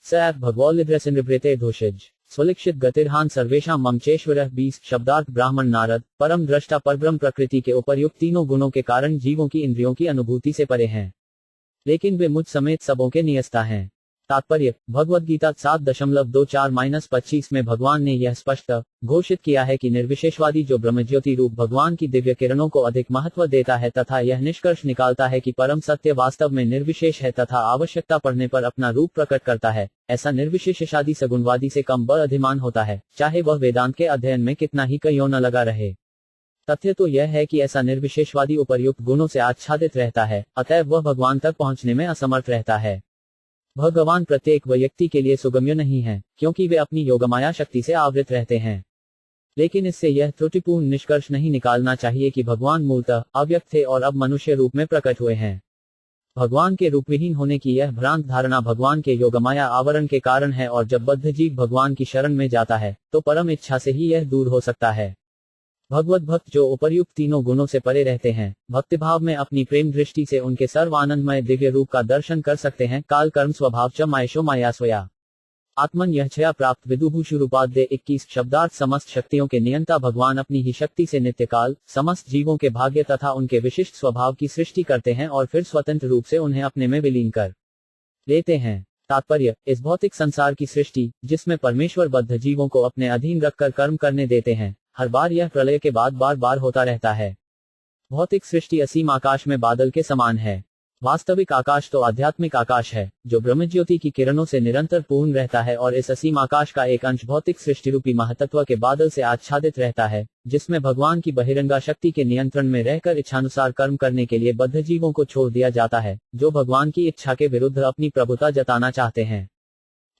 S1: स भगवोलिद्रसंरिभृते दोषज स्वलिक्षित गतिर्हान सर्वेषां ममचेश्वरः 20 शब्दार्थ ब्राह्मण नारद परम दृष्टा परब्रह्म प्रकृति के उपर्युक्त तीनों गुणों के कारण जीवों की इंद्रियों की अनुभूति से परे हैं, लेकिन वे मुझ समेत सबों के नियस्ता हैं। तात्पर्य, भगवद गीता 7.24-25 में भगवान ने यह स्पष्ट घोषित किया है कि निर्विशेषवादी जो ब्रह्मज्योति रूप भगवान की दिव्य किरणों को अधिक महत्व देता है तथा यह निष्कर्ष निकालता है कि परम सत्य वास्तव में निर्विशेष है तथा आवश्यकता पड़ने पर अपना रूप प्रकट करता है, ऐसा निर्विशेषवादी सगुणवादी से कम बड़ अधिमान होता है, चाहे वह वेदांत के अध्ययन में कितना ही क्यों न लगा रहे। तथ्य तो यह है कि ऐसा निर्विशेषवादी उपर्युक्त गुणों से आच्छादित रहता है, अतएव वह भगवान तक पहुंचने में असमर्थ रहता है। भगवान प्रत्येक व्यक्ति के लिए सुगम्य नहीं है, क्योंकि वे अपनी योगमाया शक्ति से आवृत रहते हैं। लेकिन इससे यह त्रुटिपूर्ण निष्कर्ष नहीं निकालना चाहिए कि भगवान मूलतः अव्यक्त थे और अब मनुष्य रूप में प्रकट हुए हैं। भगवान के रूपविहीन होने की यह भ्रांत धारणा भगवान के योगमाया आवरण के कारण है, और जब बद्ध जीव भगवान की शरण में जाता है, तो परम इच्छा से ही यह दूर हो सकता है। भगवत भक्त जो उपर्युक्त तीनों गुणों से परे रहते हैं, भक्तिभाव में अपनी प्रेम दृष्टि से उनके सर्व आनंदमय दिव्य रूप का दर्शन कर सकते हैं। काल कर्म स्वभाव च मायशो माया स्वया आत्मन यह छया प्राप्त विदुभूषुरूपाद्य 21 शब्दार्थ समस्त शक्तियों के नियंता भगवान अपनी ही शक्ति से नित्यकाल समस्त जीवों के भाग्य तथा उनके विशिष्ट स्वभाव की सृष्टि करते हैं और फिर स्वतंत्र रूप से उन्हें अपने में विलीन कर लेते हैं। तात्पर्य, इस भौतिक संसार की सृष्टि, जिसमें परमेश्वर बद्ध जीवों को अपने अधीन रखकर कर्म करने देते हैं, हर बार यह प्रलय के बाद बार बार होता रहता है। भौतिक सृष्टि असीम आकाश में बादल के समान है। वास्तविक आकाश तो आध्यात्मिक आकाश है, जो ब्रह्मज्योति की किरणों से निरंतर पूर्ण रहता है, और इस असीम आकाश का एक अंश भौतिक सृष्टि रूपी महतत्व के बादल से आच्छादित रहता है, जिसमें भगवान की बहिरंगा शक्ति के नियंत्रण में रहकर इच्छानुसार कर्म करने के लिए बद्ध जीवों को छोड़ दिया जाता है, जो भगवान की इच्छा के विरुद्ध अपनी प्रभुता जताना चाहते हैं।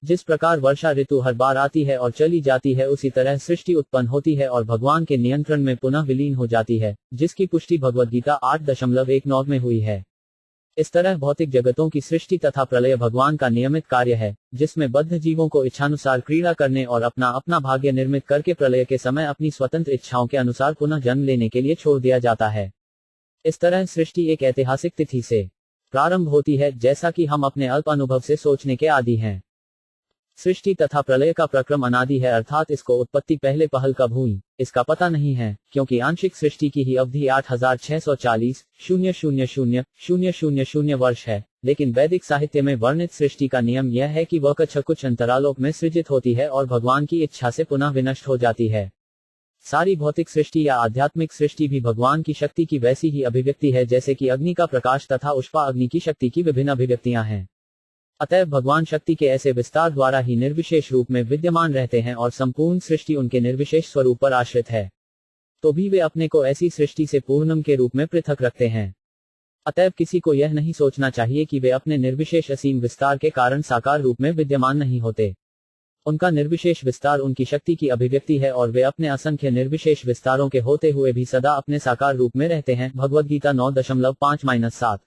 S1: जिस प्रकार वर्षा ऋतु हर बार आती है और चली जाती है, उसी तरह सृष्टि उत्पन्न होती है और भगवान के नियंत्रण में पुनः विलीन हो जाती है, जिसकी पुष्टि भगवद गीता 8.19 में हुई है। इस तरह भौतिक जगतों की सृष्टि तथा प्रलय भगवान का नियमित कार्य है, जिसमें बद्ध जीवों को इच्छानुसार क्रीड़ा करने और अपना अपना भाग्य निर्मित करके प्रलय के समय अपनी स्वतंत्र इच्छाओं के अनुसार पुनः जन्म लेने के लिए छोड़ दिया जाता है। इस तरह सृष्टि एक ऐतिहासिक तिथि से प्रारंभ होती है, जैसा कि हम अपने अल्प अनुभव से सोचने के आदी हैं। सृष्टि तथा प्रलय का प्रक्रम अनादि है, अर्थात इसको उत्पत्ति पहले पहल कब हुई, इसका पता नहीं है, क्योंकि आंशिक सृष्टि की ही अवधि 8640,000,000 वर्ष है। लेकिन वैदिक साहित्य में वर्णित सृष्टि का नियम यह है कि वह कुछ अंतरालों में सृजित होती है और भगवान की इच्छा से पुनः विनष्ट हो जाती है। सारी भौतिक सृष्टि या आध्यात्मिक सृष्टि भी भगवान की शक्ति की वैसी ही अभिव्यक्ति है, जैसे कि अग्नि का प्रकाश तथा उष्पा अग्नि की शक्ति की विभिन्न अभिव्यक्तियां हैं। अतएव भगवान शक्ति के ऐसे विस्तार द्वारा ही निर्विशेष रूप में विद्यमान रहते हैं और संपूर्ण सृष्टि उनके निर्विशेष स्वरूप पर आश्रित है। तो भी वे अपने को ऐसी सृष्टि से पूर्णम के रूप में पृथक रखते हैं। अतएव किसी को यह नहीं सोचना चाहिए कि वे अपने निर्विशेष असीम विस्तार के कारण साकार रूप में विद्यमान नहीं होते। उनका निर्विशेष विस्तार उनकी शक्ति की अभिव्यक्ति है और वे अपने असंख्य निर्विशेष विस्तारों के होते हुए भी सदा अपने साकार रूप में रहते हैं। भगवद गीता 9.5-7।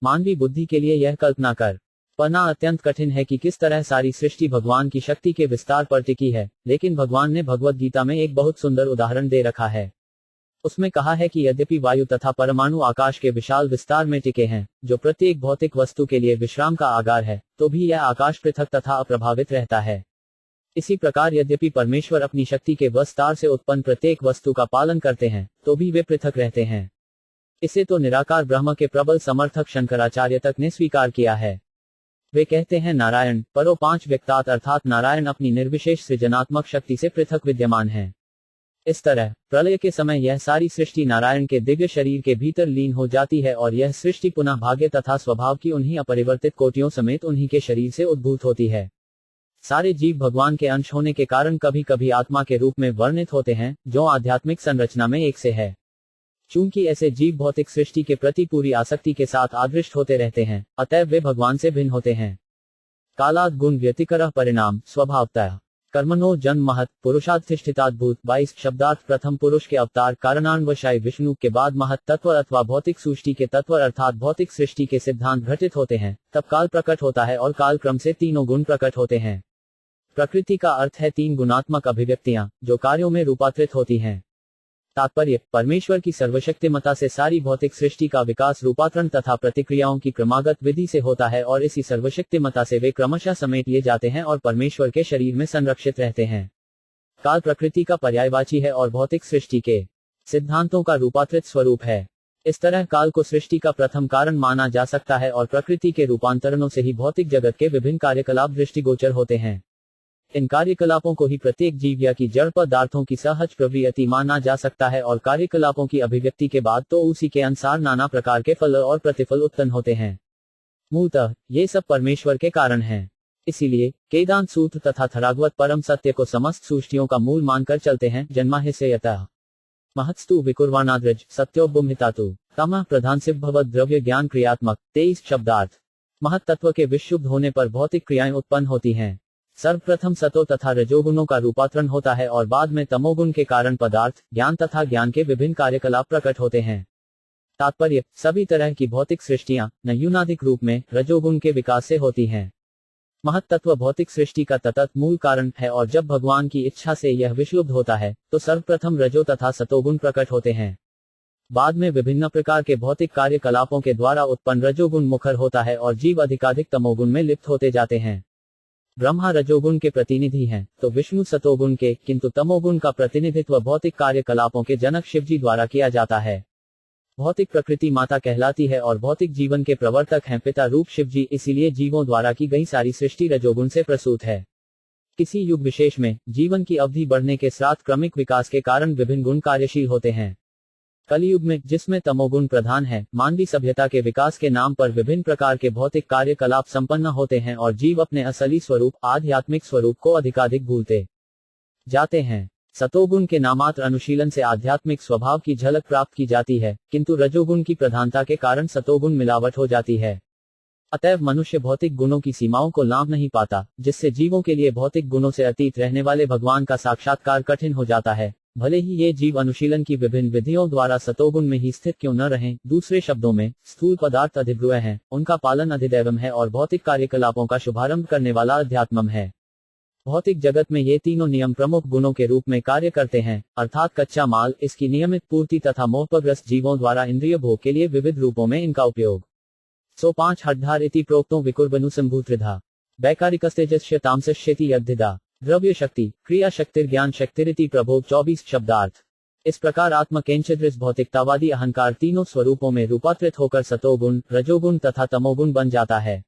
S1: मानवी बुद्धि के लिए यह कल्पना कर पाना अत्यंत कठिन है कि किस तरह सारी सृष्टि भगवान की शक्ति के विस्तार पर टिकी है, लेकिन भगवान ने भगवद गीता में एक बहुत सुंदर उदाहरण दे रखा है। उसमें कहा है कि यद्यपि वायु तथा परमाणु आकाश के विशाल विस्तार में टिके हैं, जो प्रत्येक भौतिक वस्तु के लिए विश्राम का आगार है, तो भी यह आकाश पृथक तथा अप्रभावित रहता है। इसी प्रकार यद्यपि परमेश्वर अपनी शक्ति के विस्तार से उत्पन्न प्रत्येक वस्तु का पालन करते हैं, तो भी वे पृथक रहते हैं। इसे तो निराकार ब्रह्म के प्रबल समर्थक शंकराचार्य तक ने स्वीकार किया है। वे कहते हैं नारायण परो पांच व्यक्तात् अर्थात नारायण अपनी निर्विशेष सृजनात्मक शक्ति से पृथक विद्यमान है। इस तरह प्रलय के समय यह सारी सृष्टि नारायण के दिव्य शरीर के भीतर लीन हो जाती है और यह सृष्टि पुनः भाग्य तथा स्वभाव की उन्हीं अपरिवर्तित कोटियों समेत उन्हीं के शरीर से उद्भूत होती है। सारे जीव भगवान के अंश होने के कारण कभी कभी आत्मा के रूप में वर्णित होते हैं, जो आध्यात्मिक संरचना में एक से है। चूंकि ऐसे जीव भौतिक सृष्टि के प्रति पूरी आसक्ति के साथ आदृष्ट होते रहते हैं, अतएव वे भगवान से भिन्न होते हैं। कालाद गुण व्यतिकरः परिणाम स्वभावतः कर्मणो जन्म महत् पुरुषाधिष्ठिताद्भुत 22 शब्दार्थ प्रथम पुरुष के अवतार कारणान्वशाय विष्णु के बाद महत् तत्व अथवा भौतिक सृष्टि के तत्व अर्थात भौतिक सृष्टि के सिद्धांत घटित होते हैं, तब काल प्रकट होता है और काल क्रम से तीनों गुण प्रकट होते हैं। प्रकृति का अर्थ है तीन गुणात्मक अभिव्यक्तियां, जो कार्यों में रूपांतरित होती हैं। तात्पर्य परमेश्वर की सर्वशक्तिमता से सारी भौतिक सृष्टि का विकास रूपांतरण तथा प्रतिक्रियाओं की क्रमागत विधि से होता है और इसी सर्वशक्तिमता से वे क्रमशः समेट लिए जाते हैं और परमेश्वर के शरीर में संरक्षित रहते हैं। काल प्रकृति का पर्यायवाची है और भौतिक सृष्टि के सिद्धांतों का रूपांतरित स्वरूप है। इस तरह काल को सृष्टि का प्रथम कारण माना जा सकता है और प्रकृति के रूपांतरणों से ही भौतिक जगत के विभिन्न कार्यकलाप दृष्टिगोचर होते हैं। इन कार्यकलापों को ही प्रत्येक जीव या की जड़ पदार्थों की सहज प्रवृत्ति माना जा सकता है और कार्यकलापों की अभिव्यक्ति के बाद तो उसी के अनुसार नाना प्रकार के फल और प्रतिफल उत्पन्न होते हैं। मूलतः ये सब परमेश्वर के कारण हैं। इसीलिए वेदांत सूत्र तथा थरागवत परम सत्य को समस्त सृष्टियों का मूल मानकर चलते हैं। जन्माहिस्ययतः महत्स्तु विकुर्वाणाद्रज सत्योपमितातु तमः प्रधान सिद्धवद द्रव्य ज्ञान क्रियात्मक 23 शब्दार्थ। महत् तत्व के विशुद्ध होने पर भौतिक क्रियाएं उत्पन्न होती हैं। सर्वप्रथम सतो तथा रजोगुणों का रूपांतरण होता है और बाद में तमोगुण के कारण पदार्थ ज्ञान तथा ज्ञान के विभिन्न कार्यकलाप प्रकट होते हैं। तात्पर्य सभी तरह की भौतिक सृष्टियां न्यूनाधिक रूप में रजोगुण के विकास से होती हैं। महत् तत्व भौतिक सृष्टि का ततत मूल कारण है और जब भगवान की इच्छा से यह विश्लुप्त होता है तो सर्वप्रथम रजो तथा सतोगुण प्रकट होते हैं। बाद में विभिन्न प्रकार के भौतिक कार्यकलापों के द्वारा उत्पन्न रजोगुण मुखर होता है और जीव अधिकाधिक तमोगुण में लिप्त होते जाते हैं। ब्रह्मा रजोगुण के प्रतिनिधि हैं तो विष्णु सतोगुण के, किंतु तमोगुण का प्रतिनिधित्व भौतिक कार्यकलापों के जनक शिवजी द्वारा किया जाता है। भौतिक प्रकृति माता कहलाती है और भौतिक जीवन के प्रवर्तक हैं पिता रूप शिवजी। इसीलिए जीवों द्वारा की गई सारी सृष्टि रजोगुण से प्रसूत है। किसी युग विशेष में जीवन की अवधि बढ़ने के साथ क्रमिक विकास के कारण विभिन्न गुण कार्यशील होते हैं। कलयुग में जिसमें तमोगुण प्रधान है, मानवीय सभ्यता के विकास के नाम पर विभिन्न प्रकार के भौतिक कार्यकलाप संपन्न होते हैं और जीव अपने असली स्वरूप आध्यात्मिक स्वरूप को अधिकाधिक भूलते जाते हैं। सतोगुण के नामात्र अनुशीलन से आध्यात्मिक स्वभाव की झलक प्राप्त की जाती है, किंतु रजोगुण की प्रधानता के कारण सतोगुण मिलावट हो जाती है। अतएव मनुष्य भौतिक गुणों की सीमाओं को लांघ नहीं पाता, जिससे जीवों के लिए भौतिक गुणों से अतीत रहने वाले भगवान का साक्षात्कार कठिन हो जाता है, भले ही ये जीव अनुशीलन की विभिन्न विधियों द्वारा सतोगुण में ही स्थित क्यों न रहें। दूसरे शब्दों में स्थूल पदार्थ अधिग्रह हैं, उनका पालन अधिदैवम है और भौतिक कार्यकलापों का शुभारंभ करने वाला अध्यात्मम है। भौतिक जगत में ये तीनों नियम प्रमुख गुणों के रूप में कार्य करते हैं, अर्थात कच्चा माल, इसकी नियमित पूर्ति तथा मोहग्रस्त जीवों द्वारा इंद्रिय भोग के लिए विविध रूपों में इनका उपयोग। 105 हठधार इति प्रोक्तो विकुर्वनुसंभूतृधा वैकारिकस्तेजस्य तामसश्येति यद्धिदा द्रव्य शक्ति क्रिया शक्तिर ज्ञान शक्तिरिति प्रभोग 24 शब्दार्थ। इस प्रकार आत्म केंद्रित भौतिकतावादी अहंकार तीनों स्वरूपों में रूपांतरित होकर सतोगुण, रजोगुण तथा तमोगुण बन जाता है।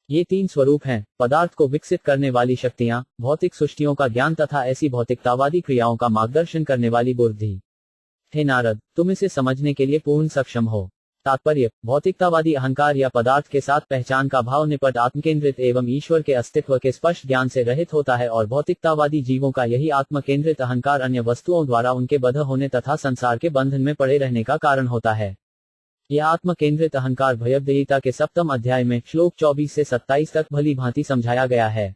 S1: ये तीन स्वरूप हैं, पदार्थ को विकसित करने वाली शक्तियां, भौतिक सृष्टियों का ज्ञान तथा ऐसी भौतिकतावादी क्रियाओं का मार्गदर्शन करने वाली बुद्धि। हे नारद, तुम इसे समझने के लिए पूर्ण सक्षम हो। तात्पर्य भौतिकतावादी अहंकार या पदार्थ के साथ पहचान का भाव निपट आत्मकेंद्रित एवं ईश्वर के अस्तित्व के स्पष्ट ज्ञान से रहित होता है और भौतिकतावादी जीवों का यही आत्मकेंद्रित अहंकार अन्य वस्तुओं द्वारा उनके बद्ध होने तथा संसार के बंधन में पड़े रहने का कारण होता है। यह आत्मकेंद्रित अहंकार भयविद्यता के 7वें अध्याय में श्लोक 24 से 27 तक भली भांति समझाया गया है।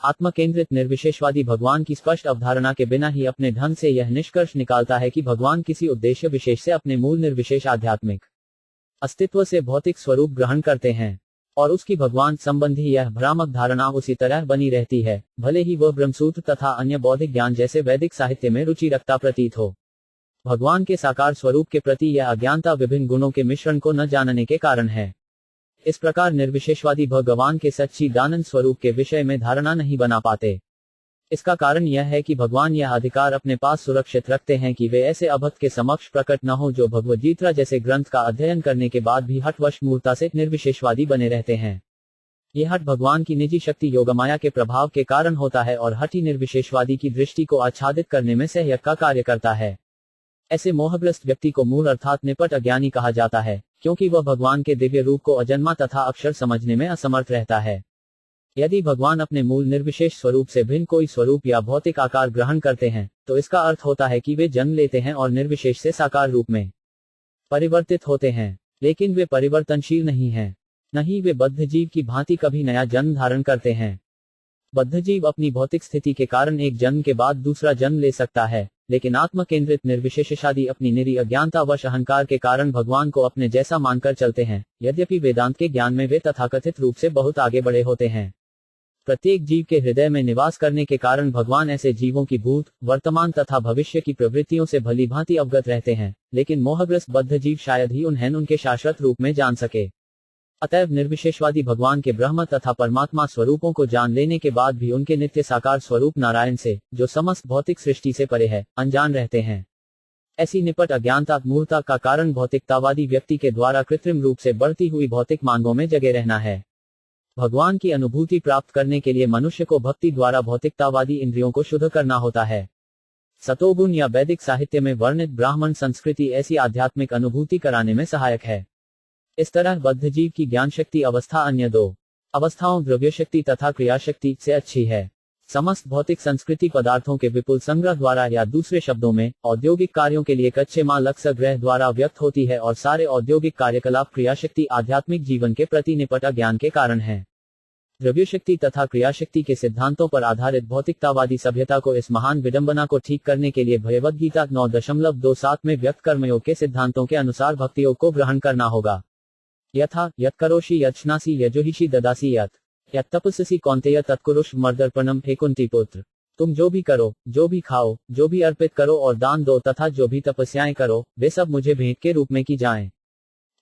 S1: आत्मकेंद्रित निर्विशेषवादी भगवान की स्पष्ट अवधारणा के बिना ही अपने ढंग से यह निष्कर्ष निकालता है कि भगवान किसी उद्देश्य विशेष से अपने मूल निर्विशेष आध्यात्मिक अस्तित्व से भौतिक स्वरूप ग्रहण करते हैं और उसकी भगवान संबंधी यह भ्रामक धारणा उसी तरह बनी रहती है, भले ही वह ब्रह्मसूत्र तथा अन्य बौद्धिक ज्ञान जैसे वैदिक साहित्य में रुचि रखता प्रतीत हो। भगवान के साकार स्वरूप के प्रति यह अज्ञानता विभिन्न गुणों के मिश्रण को न जानने के कारण है। इस प्रकार निर्विशेषवादी भगवान के सच्चिदानंद स्वरूप के विषय में धारणा नहीं बना पाते। इसका कारण यह है कि भगवान यह अधिकार अपने पास सुरक्षित रखते हैं कि वे ऐसे अभक्त के समक्ष प्रकट न हो जो भगवद्गीता जैसे ग्रंथ का अध्ययन करने के बाद भी हठवश मूर्ता से निर्विशेषवादी बने रहते हैं। यह हठ भगवान की निजी शक्ति योगमाया के प्रभाव के कारण होता है और हठी निर्विशेषवादी की दृष्टि को आच्छादित करने में सहायक का कार्य करता है। ऐसे मोहग्रस्त व्यक्ति को मूढ़ अर्थात निपट अज्ञानी कहा जाता है, क्योंकि वह भगवान के दिव्य रूप को अजन्मा तथा अक्षर समझने में असमर्थ रहता है। यदि भगवान अपने मूल निर्विशेष स्वरूप से भिन्न कोई स्वरूप या भौतिक आकार ग्रहण करते हैं, तो इसका अर्थ होता है कि वे जन्म लेते हैं और निर्विशेष से साकार रूप में परिवर्तित होते हैं। लेकिन वे परिवर्तनशील नहीं हैं। नहीं, वे बद्ध जीव की भांति कभी नया जन्म धारण करते हैं। बद्ध जीव अपनी भौतिक स्थिति के कारण एक जन्म के बाद दूसरा जन्म ले सकता है, लेकिन आत्म केंद्रित निर्विशेषादी अपनी निरी अज्ञानतावश अहंकार के कारण भगवान को अपने जैसा मानकर चलते हैं। यद्यपि वेदांत के ज्ञान में वे तथाकथित रूप से बहुत आगे बढ़े होते हैं। प्रत्येक जीव के हृदय में निवास करने के कारण भगवान ऐसे जीवों की भूत, वर्तमान तथा भविष्य की प्रवृत्तियों से भली भांति अवगत रहते हैं, लेकिन मोहग्रस्त बद्ध जीव शायद ही उन्हें उनके शाश्वत रूप में जान सके। अतएव निर्विशेषवादी भगवान के ब्रह्म तथा परमात्मा स्वरूपों को जान लेने के बाद भी उनके नित्य साकार स्वरूप नारायण से, जो समस्त भौतिक सृष्टि से परे है, अनजान रहते हैं। ऐसी निपट अज्ञानता मूर्ता का कारण भौतिकतावादी व्यक्ति के द्वारा कृत्रिम रूप से बढ़ती हुई भौतिक मांगों में जगे रहना है। भगवान की अनुभूति प्राप्त करने के लिए मनुष्य को भक्ति द्वारा भौतिकतावादी इंद्रियों को शुद्ध करना होता है। सतोगुण या वैदिक साहित्य में वर्णित ब्राह्मण संस्कृति ऐसी आध्यात्मिक अनुभूति कराने में सहायक है। इस तरह बद्ध जीव की ज्ञान शक्ति अवस्था अन्य दो अवस्थाओं द्रव्य शक्ति तथा क्रियाशक्ति से अच्छी है। समस्त भौतिक संस्कृति पदार्थों के विपुल संग्रह द्वारा या दूसरे शब्दों में औद्योगिक कार्यों के लिए कच्चे माल लक्ष्य द्वारा व्यक्त होती है और सारे औद्योगिक कार्यकलाप क्रियाशक्ति आध्यात्मिक जीवन के प्रति निपट अज्ञान के कारण है। द्रव्य शक्ति तथा क्रियाशक्ति के सिद्धांतों पर आधारित भौतिकतावादी सभ्यता को इस महान विडंबना को ठीक करने के लिए भगवद गीता 9.27 में व्यक्त कर्मयोग के सिद्धांतों के अनुसार भक्ति योग को ग्रहण करना होगा। यथा यत् करोषि यच्छनासि यजोहिषि ददासि यत् तपस्सी कौन्तेय तत्कुरुष मर्दर्पणम हे कुंती पुत्र। तुम जो भी करो, जो भी खाओ, जो भी अर्पित करो और दान दो तथा जो भी तपस्याएं करो, वे सब मुझे भेंट के रूप में की जाएं।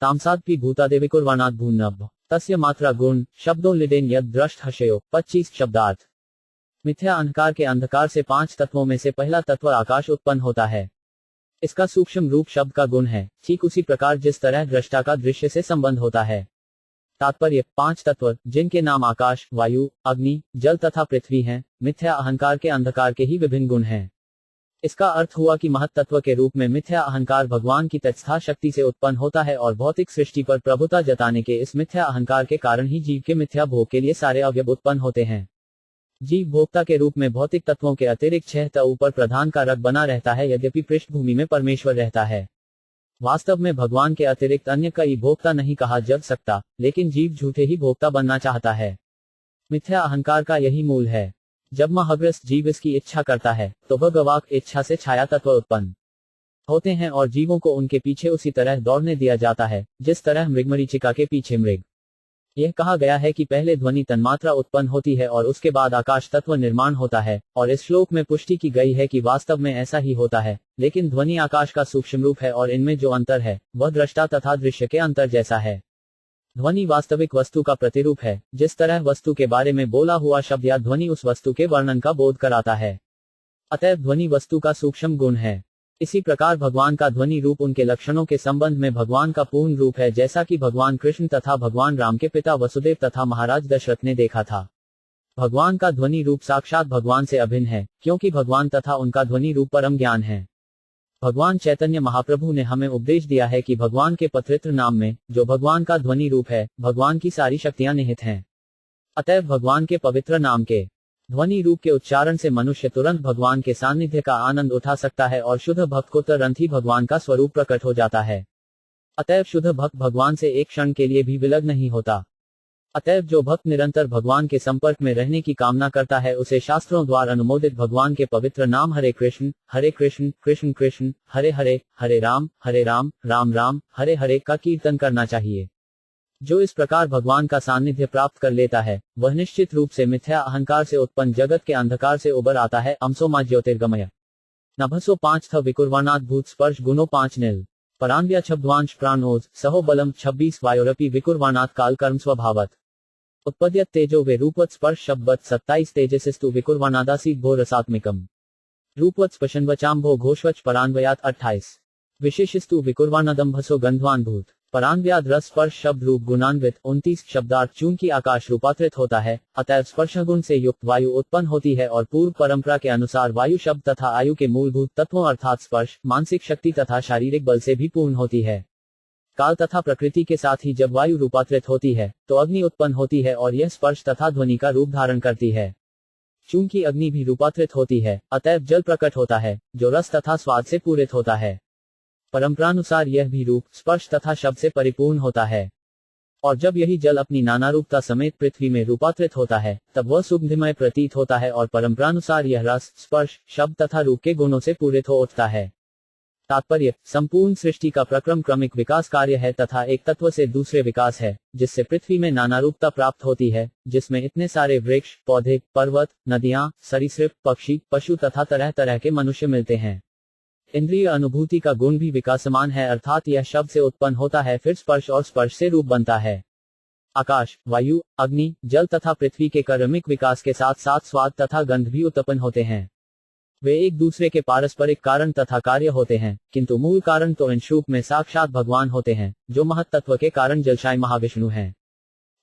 S1: तामसाद भी भूतादेविकुर्वाणात् भूनभ तस्य मात्रा गुण शब्दों लिडेन यद दृष्ट हशयो 25 शब्दार्थ। मिथ्या अहंकार के अंधकार से 5 तत्वों में से पहला तत्व आकाश उत्पन्न होता है। इसका सूक्ष्म रूप शब्द का गुण है, ठीक उसी प्रकार जिस तरह दृष्टा का दृश्य से संबंध होता है। तात्पर्य 5 तत्व, जिनके नाम आकाश, वायु, अग्नि, जल तथा पृथ्वी हैं, मिथ्या अहंकार के अंधकार के ही विभिन्न गुण हैं। इसका अर्थ हुआ कि महत तत्व के रूप में मिथ्या अहंकार भगवान की तत्स्था शक्ति से उत्पन्न होता है और भौतिक सृष्टि पर प्रभुता जताने के इस मिथ्या अहंकार के कारण ही जीव के मिथ्या भोग के लिए सारे अवयव उत्पन्न होते हैं। जीव भोक्ता के रूप में भौतिक तत्वों के अतिरिक्त 6 त ऊपर प्रधान कारक बना रहता है, यद्यपि पृष्ठभूमि में परमेश्वर रहता है। वास्तव में भगवान के अतिरिक्त अन्य कई भोक्ता नहीं कहा जा सकता, लेकिन जीव झूठे ही भोक्ता बनना चाहता है। मिथ्या अहंकार का यही मूल है। जब मोहग्रस्त जीव इसकी इच्छा करता है, तो भगवाक इच्छा से छाया तत्व उत्पन्न होते हैं और जीवों को उनके पीछे उसी तरह दौड़ने दिया जाता है, जिस तरह मृगमरीचिका के पीछे मृग। यह कहा गया है कि पहले ध्वनि तन्मात्रा उत्पन्न होती है और उसके बाद आकाश तत्व निर्माण होता है, और इस श्लोक में पुष्टि की गई है कि वास्तव में ऐसा ही होता है। लेकिन ध्वनि आकाश का सूक्ष्म रूप है और इनमें जो अंतर है, वह दृष्टा तथा दृश्य के अंतर जैसा है। ध्वनि वास्तविक वस्तु का प्रतिरूप है। जिस तरह वस्तु के बारे में बोला हुआ शब्द या ध्वनि उस वस्तु के वर्णन का बोध कराता है, अतएव ध्वनि वस्तु का सूक्ष्म गुण है। इसी प्रकार भगवान का ध्वनि रूप उनके लक्षणों के संबंध में भगवान का पूर्ण रूप है, जैसा कि भगवान कृष्ण तथा भगवान राम के पिता वसुदेव तथा महाराज दशरथ ने देखा था। भगवान का ध्वनि रूप साक्षात भगवान से अभिन्न है, क्योंकि भगवान तथा उनका ध्वनि रूप परम ज्ञान है। भगवान चैतन्य महाप्रभु ने हमें उपदेश दिया है कि भगवान के पवित्र नाम में, जो भगवान का ध्वनि रूप है, भगवान की सारी शक्तियां निहित हैं। अतएव भगवान के पवित्र नाम के ध्वनि रूप के उच्चारण से मनुष्य तुरंत भगवान के सानिध्य का आनंद उठा सकता है और शुद्ध भक्त को तुरंत ही भगवान का स्वरूप प्रकट हो जाता है। अतएव शुद्ध भक्त भगवान से एक क्षण के लिए भी विलग नहीं होता। अतएव जो भक्त निरंतर भगवान के संपर्क में रहने की कामना करता है, उसे शास्त्रों द्वारा अनुमोदित भगवान के पवित्र नाम हरे कृष्ण कृष्ण कृष्ण हरे हरे, हरे राम राम राम हरे हरे का कीर्तन करना चाहिए। जो इस प्रकार भगवान का सानिध्य प्राप्त कर लेता है, वह निश्चित रूप से मिथ्या अहंकार से उत्पन्न जगत के अंधकार से उबर आता है। अम्सोमा ज्योतिर्गमय नभसो 5 थ विकुर्वाणात् भूत स्पर्श गुणो 5 नील परान्व्या छब्द्वांश प्राणोज सहो बलम 26 वायोरपि विकुर्वाणात् काल कर्म स्वभावत। उत्पद्यत तेजो वे रूपवत् स्पर्श शब्दवत् 27 तेजसिस्तु विकुर्वाणादासी भो रसात्मिकम रूपवत् स्पशन्वचाम्भो घोषवच परान्वयात 28 विशेषिस्तु विकुर्वाणदम्भसो गंधवान भूत परान्व्याद रस स्पर्श शब्द रूप गुणान्वित 29 शब्दार्थ चूंकि आकाश रूपांतरित होता है, अतएव स्पर्श गुण से युक्त वायु उत्पन्न होती है और पूर्व परंपरा के अनुसार वायु शब्द तथा आयु के मूलभूत तत्वों अर्थात स्पर्श, मानसिक शक्ति तथा शारीरिक बल से भी पूर्ण होती है। काल तथा प्रकृति के साथ ही जब वायु रूपांतरित होती है तो अग्नि उत्पन्न होती है और यह स्पर्श तथा ध्वनि का रूप धारण करती है। चूंकि अग्नि भी रूपांतरित होती है, अतएव जल प्रकट होता है जो रस तथा स्वाद से पूरित होता है। परंपरानुसार यह भी रूप, स्पर्श तथा शब्द से परिपूर्ण होता है। और जब यही जल अपनी नाना रूपता समेत पृथ्वी में रूपांतरित होता है तब वह सुगंधमय प्रतीत होता है और परंपरानुसार यह रस, स्पर्श, शब्द तथा रूप के गुणों से पूरित हो उठता है। तात्पर्य, संपूर्ण सृष्टि का प्रक्रम क्रमिक विकास कार्य है तथा एक तत्व से दूसरे विकास है, जिससे पृथ्वी में नाना रूपता प्राप्त होती है, जिसमें इतने सारे वृक्ष, पौधे, पर्वत, नदियां, सरीसृप, पक्षी, पशु तथा तरह तरह के मनुष्य मिलते हैं। इंद्रिय अनुभूति का गुण भी विकासमान है, अर्थात यह शब्द से उत्पन्न होता है फिर स्पर्श और स्पर्श से रूप बनता है। आकाश, वायु, अग्नि, जल तथा पृथ्वी के क्रमिक विकास के साथ साथ स्वाद तथा गंध भी उत्पन्न होते हैं। वे एक दूसरे के पारस्परिक कारण तथा कार्य होते हैं, किंतु मूल कारण तो इन रूप में साक्षात भगवान होते हैं, जो महत्तत्व के कारण जलशाय महाविष्णु हैं।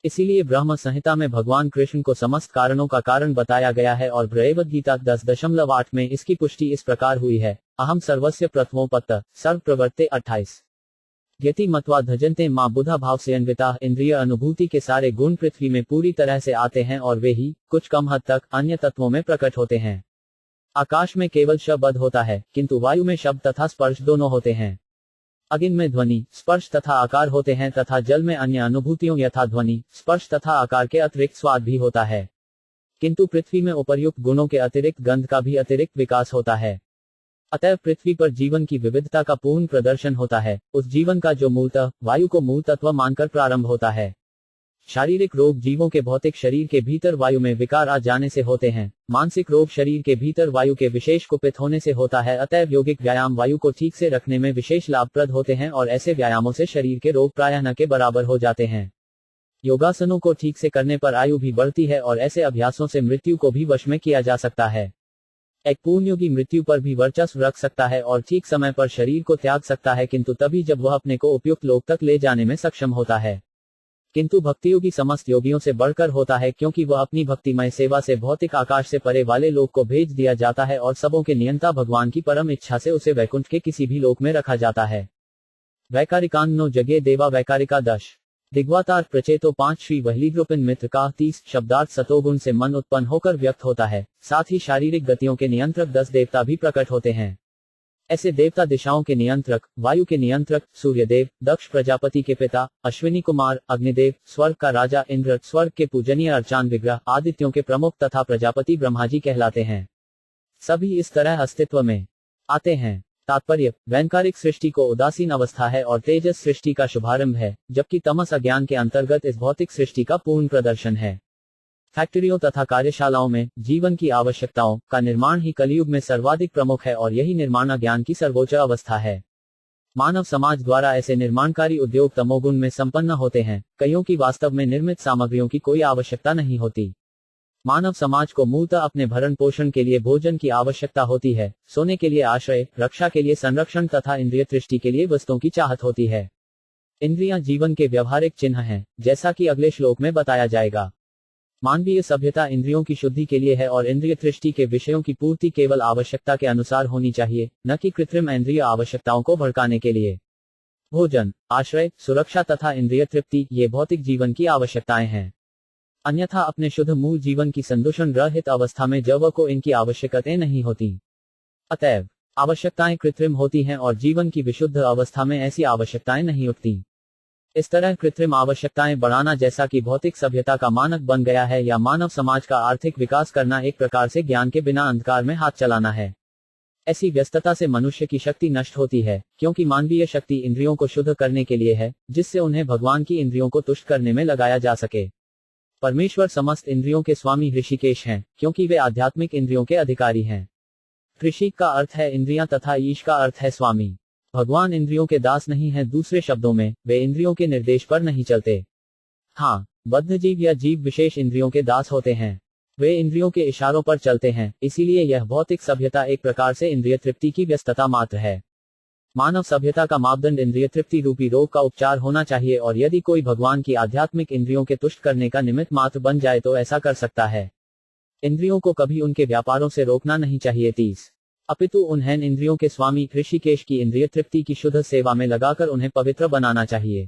S1: इसीलिए ब्रह्म संहिता में भगवान कृष्ण को समस्त कारणों का कारण बताया गया है और भगवद गीता 10.8 में इसकी पुष्टि इस प्रकार हुई है, अहम सर्वस्य प्रथमोपत्त सर्व प्रवर्ते 28। यति मत्वा धजन्ते मां बुधा भाव से अन्विता। इंद्रिय अनुभूति के सारे गुण पृथ्वी में पूरी तरह से आते हैं और वे ही कुछ कम हद तक अन्य तत्वों में प्रकट होते हैं। आकाश में केवल शब्द होता है, किंतु वायु में शब्द तथा स्पर्श दोनों होते हैं। अग्नि में ध्वनि, स्पर्श तथा आकार होते हैं तथा जल में अन्य अनुभूतियों यथा ध्वनि, स्पर्श तथा आकार के अतिरिक्त स्वाद भी होता है। किंतु पृथ्वी में उपर्युक्त गुणों के अतिरिक्त गंध का भी अतिरिक्त विकास होता है। अतः पृथ्वी पर जीवन की विविधता का पूर्ण प्रदर्शन होता है, उस जीवन का जो मूलतः वायु को मूल तत्व मानकर प्रारंभ होता है। शारीरिक रोग जीवों के भौतिक शरीर के भीतर वायु में विकार आ जाने से होते हैं, मानसिक रोग शरीर के भीतर वायु के विशेष कुपित होने से होता है। अतएव योगिक व्यायाम वायु को ठीक से रखने में विशेष लाभप्रद होते हैं और ऐसे व्यायामों से शरीर के रोग प्रायः न के बराबर हो जाते हैं। योगासनों को ठीक से करने पर आयु भी बढ़ती है और ऐसे अभ्यासों से मृत्यु को भी वश में किया जा सकता है। एक पूर्ण योगी मृत्यु पर भी वर्चस्व रख सकता है और ठीक समय पर शरीर को त्याग सकता है, किंतु तभी जब वह अपने को उपयुक्त लोक तक ले जाने में सक्षम होता है। किंतु भक्ति योगी समस्त योगियों से बढ़कर होता है, क्योंकि वह अपनी भक्तिमय सेवा से भौतिक आकाश से परे वाले लोक को भेज दिया जाता है और सबों के नियंता भगवान की परम इच्छा से उसे वैकुंठ के किसी भी लोक में रखा जाता है। वैकारिकान्नो जगे देवा वैकारिका 10 दिग्वातार प्रचेतो 5 श्री वहलीद्रोपिन मित्र का 30 शब्दार्थ सतोगुण से मन उत्पन्न होकर व्यक्त होता है, साथ ही शारीरिक गतियों के नियंत्रक 10 देवता भी प्रकट होते हैं। ऐसे देवता दिशाओं के नियंत्रक, वायु के नियंत्रक सूर्यदेव, दक्ष प्रजापति के पिता, अश्विनी कुमार, अग्निदेव, स्वर्ग का राजा इंद्र, स्वर्ग के पूजनीय अर्चान विग्रह, आदित्यों के प्रमुख तथा प्रजापति ब्रह्मा जी कहलाते हैं। सभी इस तरह अस्तित्व में आते हैं। तात्पर्य, वैकारिक सृष्टि को उदासीन अवस्था है और तेजस सृष्टि का शुभारंभ है, जबकि तमस अज्ञान के अंतर्गत इस भौतिक सृष्टि का पूर्ण प्रदर्शन है। फैक्ट्रियों तथा कार्यशालाओं में जीवन की आवश्यकताओं का निर्माण ही कलयुग में सर्वाधिक प्रमुख है और यही निर्माण अज्ञान की सर्वोच्च अवस्था है। मानव समाज द्वारा ऐसे निर्माणकारी उद्योग तमोगुण में संपन्न होते हैं, कईयों की वास्तव में निर्मित सामग्रियों की कोई आवश्यकता नहीं होती। मानव समाज को मूलतः अपने भरण पोषण के लिए भोजन की आवश्यकता होती है, सोने के लिए आश्रय, रक्षा के लिए संरक्षण तथा इंद्रिय तृष्टि के लिए वस्तुओं की चाहत होती है। इंद्रियां जीवन के व्यवहारिक चिन्ह हैं, जैसा कि अगले श्लोक में बताया जाएगा। मानवीय सभ्यता इंद्रियों की शुद्धि के लिए है और इंद्रिय तृष्टि के विषयों की पूर्ति केवल आवश्यकता के अनुसार होनी चाहिए, न कि कृत्रिम इंद्रिय आवश्यकताओं को भड़काने के लिए। भोजन, आश्रय, सुरक्षा तथा इंद्रिय तृप्ति ये भौतिक जीवन की आवश्यकताएं हैं। अन्यथा अपने शुद्ध मूल जीवन की संदूषण रहित अवस्था में जव को इनकी आवश्यकताएं नहीं होती। अतएव आवश्यकताएं कृत्रिम होती हैं और जीवन की विशुद्ध अवस्था में ऐसी आवश्यकताएं नहीं उठती। इस तरह कृत्रिम आवश्यकताएं बढ़ाना जैसा कि भौतिक सभ्यता का मानक बन गया है या मानव समाज का आर्थिक विकास करना एक प्रकार से ज्ञान के बिना अंधकार में हाथ चलाना है। ऐसी व्यस्तता से मनुष्य की शक्ति नष्ट होती है, क्योंकि मानवीय शक्ति इंद्रियों को शुद्ध करने के लिए है, जिससे उन्हें भगवान की इंद्रियों को तुष्ट करने में लगाया जा सके। परमेश्वर समस्त इंद्रियों के स्वामी ऋषिकेश हैं, क्योंकि वे आध्यात्मिक इंद्रियों के अधिकारी हैं। ऋषिक का अर्थ है इंद्रियां तथा ईश का अर्थ है स्वामी। भगवान इंद्रियों के दास नहीं हैं, दूसरे शब्दों में वे इंद्रियों के निर्देश पर नहीं चलते। हाँ, बद्ध जीव या जीव विशेष इंद्रियों के दास होते हैं। वे इंद्रियों के इशारों पर चलते हैं, इसीलिए यह भौतिक सभ्यता एक प्रकार से इंद्रिय तृप्ति की व्यस्तता मात्र है। मानव सभ्यता का मापदंड इंद्रिय तृप्ति रूपी रोग का उपचार होना चाहिए, और यदि कोई भगवान की आध्यात्मिक इंद्रियों के तुष्ट करने का निमित्त मात्र बन जाए तो ऐसा कर सकता है। इंद्रियों को कभी उनके व्यापारों से रोकना नहीं चाहिए। 30 अपितु उन्हें इंद्रियों के स्वामी ऋषिकेश की इंद्रिय तृप्ति की शुद्ध सेवा में लगाकर उन्हें पवित्र बनाना चाहिए।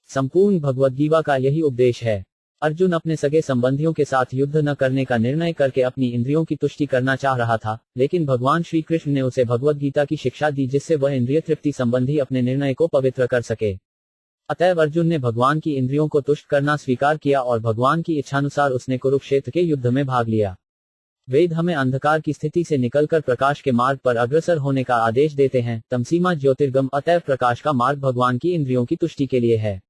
S1: संपूर्ण भगवद्गीता का यही उपदेश है। अर्जुन अपने सगे संबंधियों के साथ युद्ध न करने का निर्णय करके अपनी इंद्रियों की तुष्टि करना चाह रहा था, लेकिन भगवान श्री कृष्ण ने उसे भगवद्गीता की शिक्षा दी जिससे वह इंद्रिय तृप्ति संबंधी अपने निर्णय को पवित्र कर सके। अतएव अर्जुन ने भगवान की इंद्रियों को तुष्ट करना स्वीकार किया और भगवान की इच्छानुसार उसने कुरुक्षेत्र के युद्ध में भाग लिया। वेद हमें अंधकार की स्थिति से निकलकर प्रकाश के मार्ग पर अग्रसर होने का आदेश देते हैं। तमसीमा ज्योतिर्गम, अतएव प्रकाश का मार्ग भगवान की इंद्रियों की तुष्टि के लिए है।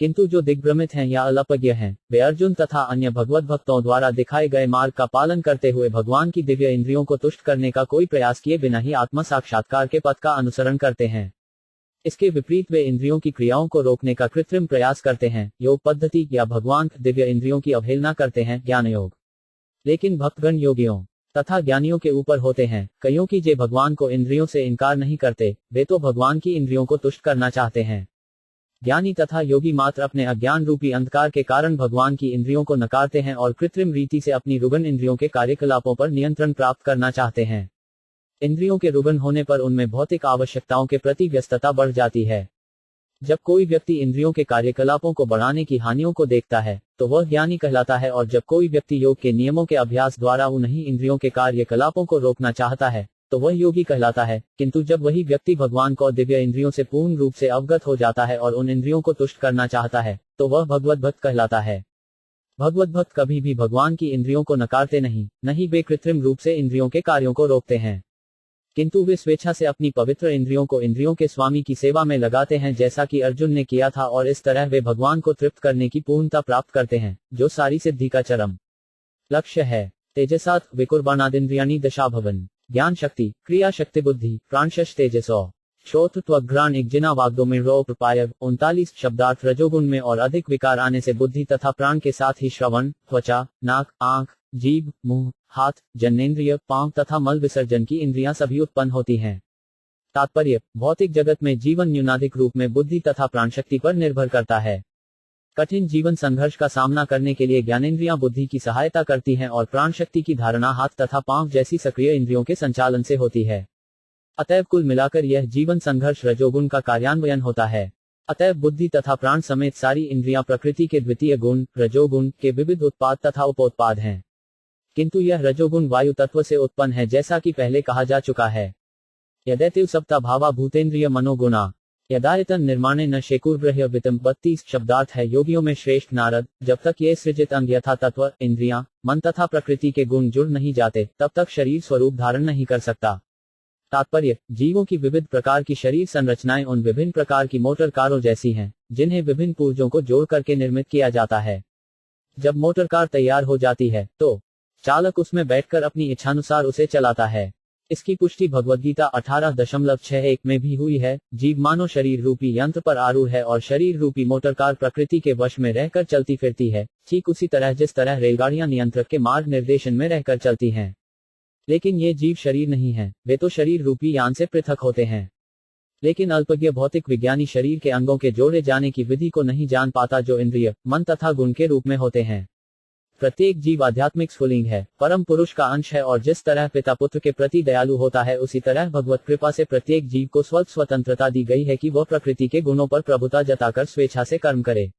S1: किंतु जो दिग्भ्रमित हैं या अल्पज्ञ हैं, वे अर्जुन तथा अन्य भगवत भक्तों द्वारा दिखाए गए मार्ग का पालन करते हुए भगवान की दिव्य इंद्रियों को तुष्ट करने का कोई प्रयास किए बिना ही आत्म साक्षात्कार के पथ का अनुसरण करते हैं। इसके विपरीत वे इंद्रियों की क्रियाओं को रोकने का कृत्रिम प्रयास करते हैं, योग पद्धति या भगवान दिव्य इंद्रियों की अवहेलना करते हैं, ज्ञान योग। लेकिन भक्तगण योगियों तथा ज्ञानियों के ऊपर होते हैं, कईयों की जे भगवान को इंद्रियों से इनकार नहीं करते, वे तो भगवान की इंद्रियों को तुष्ट करना चाहते हैं। ज्ञानी तथा योगी मात्र अपने अज्ञान रूपी अंधकार के कारण भगवान की इंद्रियों को नकारते हैं और कृत्रिम रीति से अपनी रुग्ण इंद्रियों के कार्यकलापों पर नियंत्रण प्राप्त करना चाहते हैं। इंद्रियों के रुग्ण होने पर उनमें भौतिक आवश्यकताओं के प्रति व्यस्तता बढ़ जाती है। जब कोई व्यक्ति इंद्रियों के कार्यकलापों को बढ़ाने की हानियों को देखता है तो वह ज्ञानी कहलाता है, और जब कोई व्यक्ति योग के नियमों के अभ्यास द्वारा उन्हीं इंद्रियों के कार्यकलापों को रोकना चाहता है तो वह योगी कहलाता है। किंतु जब वही व्यक्ति भगवान को दिव्य इंद्रियों से पूर्ण रूप से अवगत हो जाता है और उन इंद्रियों को तुष्ट करना चाहता है तो वह भगवत भक्त कहलाता है। भगवत भक्त कभी भी भगवान की इंद्रियों को नकारते नहीं वे कृत्रिम रूप से इंद्रियों के कार्यों को रोकते हैं, किंतु वे स्वेच्छा से अपनी पवित्र इंद्रियों को इंद्रियों के स्वामी की सेवा में लगाते हैं, जैसा कि अर्जुन ने किया था, और इस तरह वे भगवान को तृप्त करने की पूर्णता प्राप्त करते हैं, जो सारी सिद्धि का चरम लक्ष्य है। तेजसात विकुर्बाणादिन्द्रियाणि दशाभवन, ज्ञान शक्ति, क्रिया शक्ति, बुद्धि, प्राणशश तेजसो, श्रोत्र त्वग्घ्राण इज्जिना वाग्दोमिरो प्रपाय। 39 शब्दार्थ रजोगुण में और अधिक विकार आने से बुद्धि तथा प्राण के साथ ही श्रवण, त्वचा, नाक, आंख, जीभ, मुंह, हाथ, जन्नेन्द्रिय, पांव तथा मल विसर्जन की इंद्रियां सभी उत्पन्न होती हैं। तात्पर्य, भौतिक जगत में जीवन न्यूनाधिक रूप में बुद्धि तथा प्राणशक्ति पर निर्भर करता है। कठिन जीवन संघर्ष का सामना करने के लिए ज्ञानेंद्रियां बुद्धि की सहायता करती हैं और प्राण शक्ति की धारणा हाथ तथा पांव जैसी सक्रिय इंद्रियों के संचालन से होती है। अतएव कुल मिलाकर यह जीवन संघर्ष रजोगुण का कार्यान्वयन होता है। अतएव बुद्धि तथा प्राण समेत सारी इंद्रियां प्रकृति के द्वितीय गुण रजोगुण के विविध उत्पाद तथा उपोत्पाद हैं, किंतु यह रजोगुण वायु तत्व से उत्पन्न है, जैसा कि पहले कहा जा चुका है। यदैतिव सप्ता भावा भूतेन्द्रिय मनोगुणा यदायतन निर्माणे न शेकुर्ग्रह्य वितम। 32 शब्दार्थ है। योगियों में श्रेष्ठ नारद, जब तक ये सृजित अंग यथा तत्व, इंद्रियां, मन तथा प्रकृति के गुण जुड़ नहीं जाते तब तक शरीर स्वरूप धारण नहीं कर सकता। तात्पर्य, जीवों की विविध प्रकार की शरीर संरचनाएं उन विभिन्न प्रकार की मोटर कारों जैसी हैं, जिन्हें विभिन्न पुर्जों को जोड़ करके निर्मित किया जाता है। जब मोटर कार तैयार हो जाती है तो चालक उसमें बैठकर अपनी इच्छानुसार उसे चलाता है। इसकी पुष्टि भगवद्गीता 18.61 में भी हुई है। जीव मानो शरीर रूपी यंत्र पर आरूढ़ है और शरीर रूपी मोटर कार प्रकृति के वश में रहकर चलती फिरती है, ठीक उसी तरह जिस तरह रेलगाड़ियां नियंत्रक के मार्ग निर्देशन में रहकर चलती हैं। लेकिन ये जीव शरीर नहीं है, वे तो शरीर रूपी यान से पृथक होते हैं। लेकिन अल्पज्ञ भौतिक विज्ञानी शरीर के अंगों के जोड़े जाने की विधि को नहीं जान पाता, जो इंद्रिय, मन तथा गुण के रूप में होते हैं। प्रत्येक जीव आध्यात्मिक स्फुलिंग है, परम पुरुष का अंश है, और जिस तरह पिता पुत्र के प्रति दयालु होता है, उसी तरह भगवत कृपा से प्रत्येक जीव को स्वतंत्रता दी गई है कि वह प्रकृति के गुणों पर प्रभुता जताकर स्वेच्छा से कर्म करे।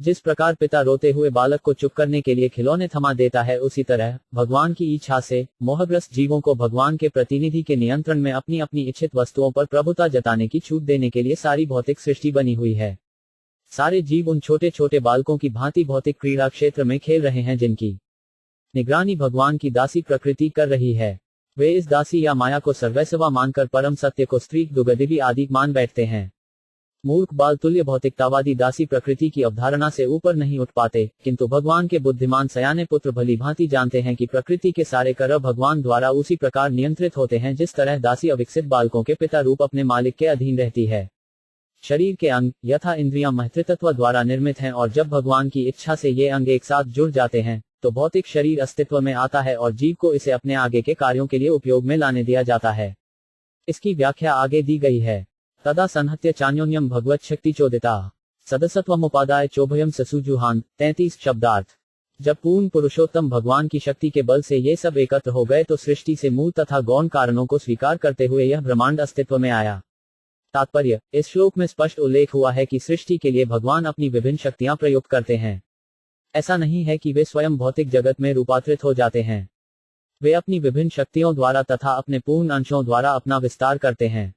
S1: जिस प्रकार पिता रोते हुए बालक को चुप करने के लिए खिलौने थमा देता है, उसी तरह भगवान की इच्छा से मोहग्रस्त जीवों को भगवान के प्रतिनिधि के नियंत्रण में अपनी अपनी इच्छित वस्तुओं पर प्रभुता जताने की छूट देने के लिए सारी भौतिक सृष्टि बनी हुई है। सारे जीव उन छोटे छोटे बालकों की भांति भौतिक क्रीड़ा क्षेत्र में खेल रहे हैं, जिनकी निगरानी भगवान की दासी प्रकृति कर रही है। वे इस दासी या माया को सर्वस्व मानकर परम सत्य को स्त्री दुगदिवी आदि मान बैठते हैं। मूर्ख बाल तुल्य भौतिकतावादी दासी प्रकृति की अवधारणा से ऊपर नहीं उठ पाते, किंतु भगवान के बुद्धिमान सयाने पुत्र भली भांति जानते हैं कि प्रकृति के सारे कर्म भगवान द्वारा उसी प्रकार नियंत्रित होते हैं जिस तरह दासी अविकसित बालकों के पिता रूप अपने मालिक के अधीन रहती है। शरीर के अंग यथा इंद्रियां महत्तत्व द्वारा निर्मित हैं और जब भगवान की इच्छा से ये अंग एक साथ जुड़ जाते हैं तो भौतिक शरीर अस्तित्व में आता है और जीव को इसे अपने आगे के कार्यों के लिए उपयोग में लाने दिया जाता है। इसकी व्याख्या आगे दी गई है। तदा संहत्य चान्योन्यम भगवत शक्ति चोदिता सदसत्वमुपादाय चोभयम ससुजुहान 33 शब्दार्थ। जब पूर्ण पुरुषोत्तम भगवान की शक्ति के बल से ये सब एकत्र हो गए तो सृष्टि से मूल तथा गौण कारणों को स्वीकार करते हुए यह ब्रह्मांड अस्तित्व में आया। तात्पर्य, इस श्लोक में स्पष्ट उल्लेख हुआ है कि सृष्टि के लिए भगवान अपनी विभिन्न शक्तियां प्रयुक्त करते हैं। ऐसा नहीं है कि वे स्वयं भौतिक जगत में रूपांतरित हो जाते हैं। वे अपनी विभिन्न शक्तियों द्वारा तथा अपने पूर्ण अंशों द्वारा अपना विस्तार करते हैं।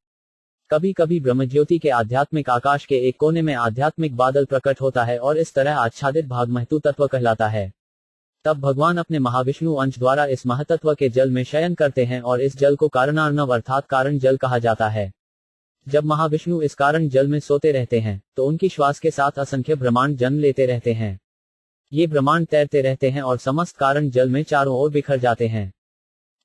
S1: कभी कभी ब्रह्मज्योति के आध्यात्मिक आकाश के एक कोने में आध्यात्मिक बादल प्रकट होता है और इस तरह आच्छादित भाग महतु तत्व कहलाता है। तब भगवान अपने महाविष्णु अंश द्वारा इस महतत्व के जल में शयन करते हैं और इस जल को कारणार्णव अर्थात कारण जल कहा जाता है। जब महाविष्णु इस कारण जल में सोते रहते हैं तो उनकी श्वास के साथ असंख्य ब्रह्मांड जन्म लेते रहते हैं। ये ब्रह्मांड तैरते रहते हैं और समस्त कारण जल में चारों ओर बिखर जाते हैं।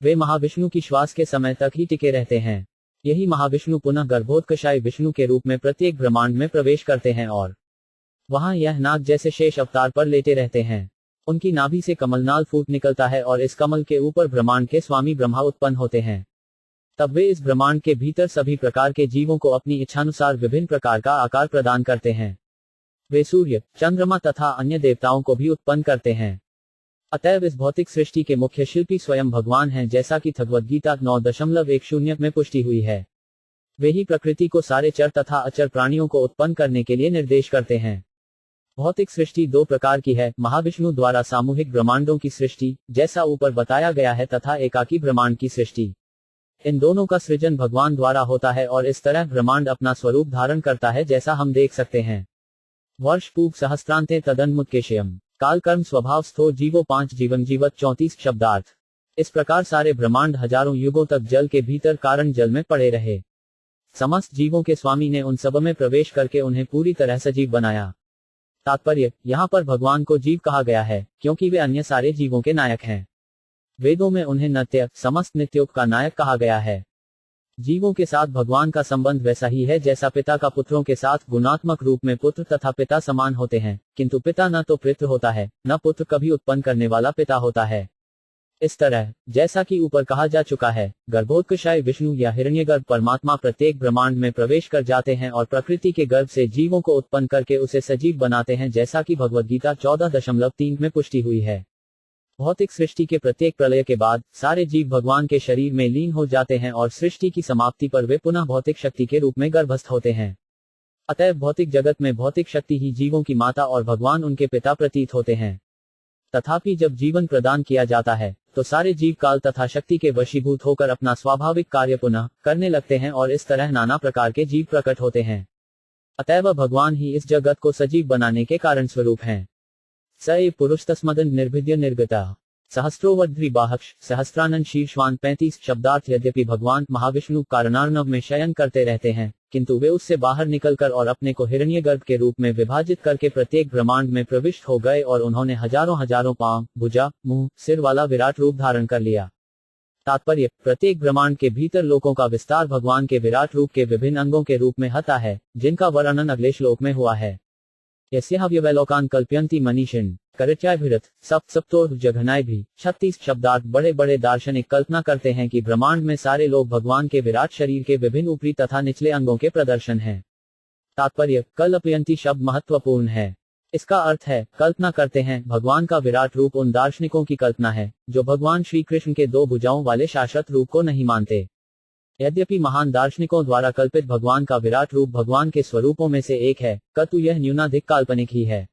S1: वे महाविष्णु की श्वास के समय तक ही टिके रहते हैं। यही महाविष्णु पुनः गर्भोत्कर्षाय विष्णु के रूप में प्रत्येक ब्रह्मांड में प्रवेश करते हैं और वहां यह नाग जैसे शेष अवतार पर लेटे रहते हैं। उनकी नाभि से कमलनाल फूट निकलता है और इस कमल के ऊपर ब्रह्मांड के स्वामी ब्रह्मा उत्पन्न होते हैं। तब वे इस ब्रह्मांड के भीतर सभी प्रकार के जीवों को अपनी इच्छानुसार विभिन्न प्रकार का आकार प्रदान करते हैं। वे सूर्य, चंद्रमा तथा अन्य देवताओं को भी उत्पन्न करते हैं। अतएव इस भौतिक सृष्टि के मुख्य शिल्पी स्वयं भगवान हैं, जैसा कि भगवद गीता 9.10 में पुष्टि हुई है। वे ही प्रकृति को सारे चर तथा अचर प्राणियों को उत्पन्न करने के लिए निर्देश करते हैं। भौतिक सृष्टि दो प्रकार की है, महाविष्णु द्वारा सामूहिक ब्रह्मांडों की सृष्टि जैसा ऊपर बताया गया है तथा एकाकी ब्रह्मांड की सृष्टि। इन दोनों का सृजन भगवान द्वारा होता है और इस तरह ब्रह्मांड अपना स्वरूप धारण करता है जैसा हम देख सकते हैं। वर्ष पूग सहस्त्रांते तदन्मुत्केशयम काल कर्म स्वभाव स्थो जीवो 5 जीवं जीवत 34 शब्दार्थ। इस प्रकार सारे ब्रह्मांड हजारों युगों तक जल के भीतर कारण जल में पड़े रहे। समस्त जीवों के स्वामी ने उन सब में प्रवेश करके उन्हें पूरी तरह सजीव बनाया। तात्पर्य, यहाँ पर भगवान को जीव कहा गया है क्योंकि वे अन्य सारे जीवों के नायक हैं। वेदों में उन्हें नित्य समस्त नित्यों का नायक कहा गया है। जीवों के साथ भगवान का संबंध वैसा ही है जैसा पिता का पुत्रों के साथ गुणात्मक रूप में पुत्र तथा पिता समान होते हैं, किंतु पिता न तो पितृ होता है न पुत्र कभी उत्पन्न करने वाला पिता होता है। इस तरह जैसा कि ऊपर कहा जा चुका है, गर्भोत्कर्षाय विष्णु या हिरण्यगर्भ परमात्मा प्रत्येक ब्रह्मांड में प्रवेश कर जाते हैं और प्रकृति के गर्भ से जीवों को उत्पन्न करके उसे सजीव बनाते हैं, जैसा कि भगवद गीता 14.3 में पुष्टि हुई है। भौतिक सृष्टि के प्रत्येक प्रलय के बाद सारे जीव भगवान के शरीर में लीन हो जाते हैं और सृष्टि की समाप्ति पर वे पुनः भौतिक शक्ति के रूप में गर्भस्थ होते हैं। अतएव भौतिक जगत में भौतिक शक्ति ही जीवों की माता और भगवान उनके पिता प्रतीत होते हैं। तथापि जब जीवन प्रदान किया जाता है तो सारे जीव काल तथा शक्ति के वशीभूत होकर अपना स्वाभाविक कार्य पुनः करने लगते हैं और इस तरह नाना प्रकार के जीव प्रकट होते हैं। अतएव भगवान ही इस जगत को सजीव बनाने के कारण स्वरूप हैं। स ए पुरुष तस्मदन निर्भिद्य निर्गता सहस्रोवद्विबाहक्ष सहस्त्रानन शीर्षवान 35 शब्दार्थ। यद्यपि भगवान महाविष्णु कारणार्णव में शयन करते रहते हैं, किंतु वे उससे बाहर निकलकर और अपने को हिरण्यगर्भ के रूप में विभाजित करके प्रत्येक ब्रह्मांड में प्रविष्ट हो गए और उन्होंने हजारों हजारों पांव, भुजा, मुंह, सिर वाला विराट रूप धारण कर लिया। तात्पर्य, प्रत्येक ब्रह्मांड के भीतर लोकों का विस्तार भगवान के विराट रूप के विभिन्न अंगों के रूप में होता है, जिनका वर्णन अगले श्लोक में हुआ है। यस्याव्यवलोकान कल्पयन्ति मनीषिण करत्याभिरथ सप्तोर जघनाय भी 36 शब्दार्थ। बड़े बड़े दार्शनिक कल्पना करते हैं कि ब्रह्मांड में सारे लोग भगवान के विराट शरीर के विभिन्न ऊपरी तथा निचले अंगों के प्रदर्शन हैं। तात्पर्य, कल्पयन्ति शब्द महत्वपूर्ण है। इसका अर्थ है कल्पना करते हैं। भगवान का विराट रूप उन दार्शनिकों की कल्पना है जो भगवान श्री कृष्ण के 2 भुजाओं वाले शाश्वत रूप को नहीं मानते। यद्यपि महान दार्शनिकों द्वारा कल्पित भगवान का विराट रूप भगवान के स्वरूपों में से एक है, किंतु यह न्यूनाधिक काल्पनिक ही है।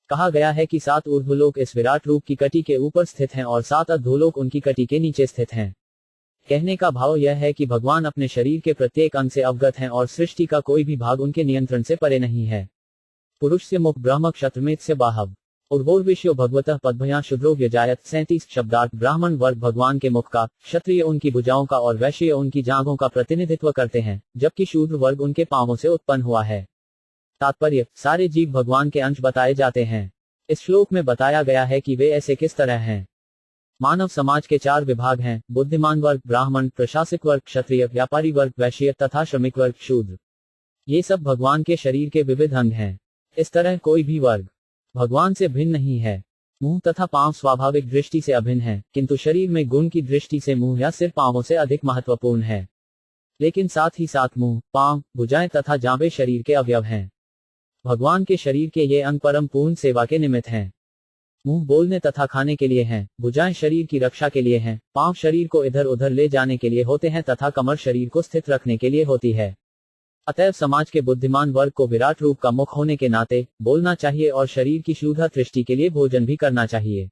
S1: कहा गया है कि 7 ऊर्ध्वलोक इस विराट रूप की कटी के ऊपर स्थित हैं और 7 अधोलोक उनकी कटी के नीचे स्थित हैं। कहने का भाव यह है कि भगवान अपने शरीर के प्रत्येक अंग से अवगत हैं और सृष्टि का कोई भी भाग उनके नियंत्रण से परे नहीं है। पुरुष से मुख ब्रह्म क्षत्रमेत से बाहव उर्वोर्विष्यो भगवतः पद्भया शुद्रो व्यजायत 37 शब्दार्थ। ब्राह्मण वर्ग भगवान के मुख का, क्षत्रिय उनकी भुजाओं का और वैश्य उनकी जांघों का प्रतिनिधित्व करते हैं, जबकि शूद्र वर्ग उनके पांवों से उत्पन्न हुआ है। तात्पर्य, सारे जीव भगवान के अंश बताए जाते हैं। इस श्लोक में बताया गया है कि वे ऐसे किस तरह हैं। मानव समाज के 4 विभाग हैं: बुद्धिमान वर्ग ब्राह्मण, प्रशासक वर्ग क्षत्रिय, व्यापारी वर्ग वैश्य तथा श्रमिक वर्ग शूद्र। ये सब भगवान के शरीर के विविध अंग हैं। इस तरह कोई भी वर्ग भगवान से भिन्न नहीं है। मुंह तथा पांव स्वाभाविक दृष्टि से अभिन्न है, किंतु शरीर में गुण की दृष्टि से मुंह या सिर पांवों से अधिक महत्वपूर्ण है। लेकिन साथ ही साथ मुंह, पांव, भुजाएं तथा जांघें शरीर के अवयव हैं। भगवान के शरीर के ये अंग परम पूर्ण सेवा के निमित्त हैं। मुंह बोलने तथा खाने के लिए है, भुजाएं शरीर की रक्षा के लिए हैं, पांव शरीर को इधर उधर ले जाने के लिए होते हैं तथा कमर शरीर को स्थित रखने के लिए होती है। अतएव समाज के बुद्धिमान वर्ग को विराट रूप का मुख होने के नाते बोलना चाहिए और शरीर की शुद्धा दृष्टि के लिए भोजन भी करना चाहिए।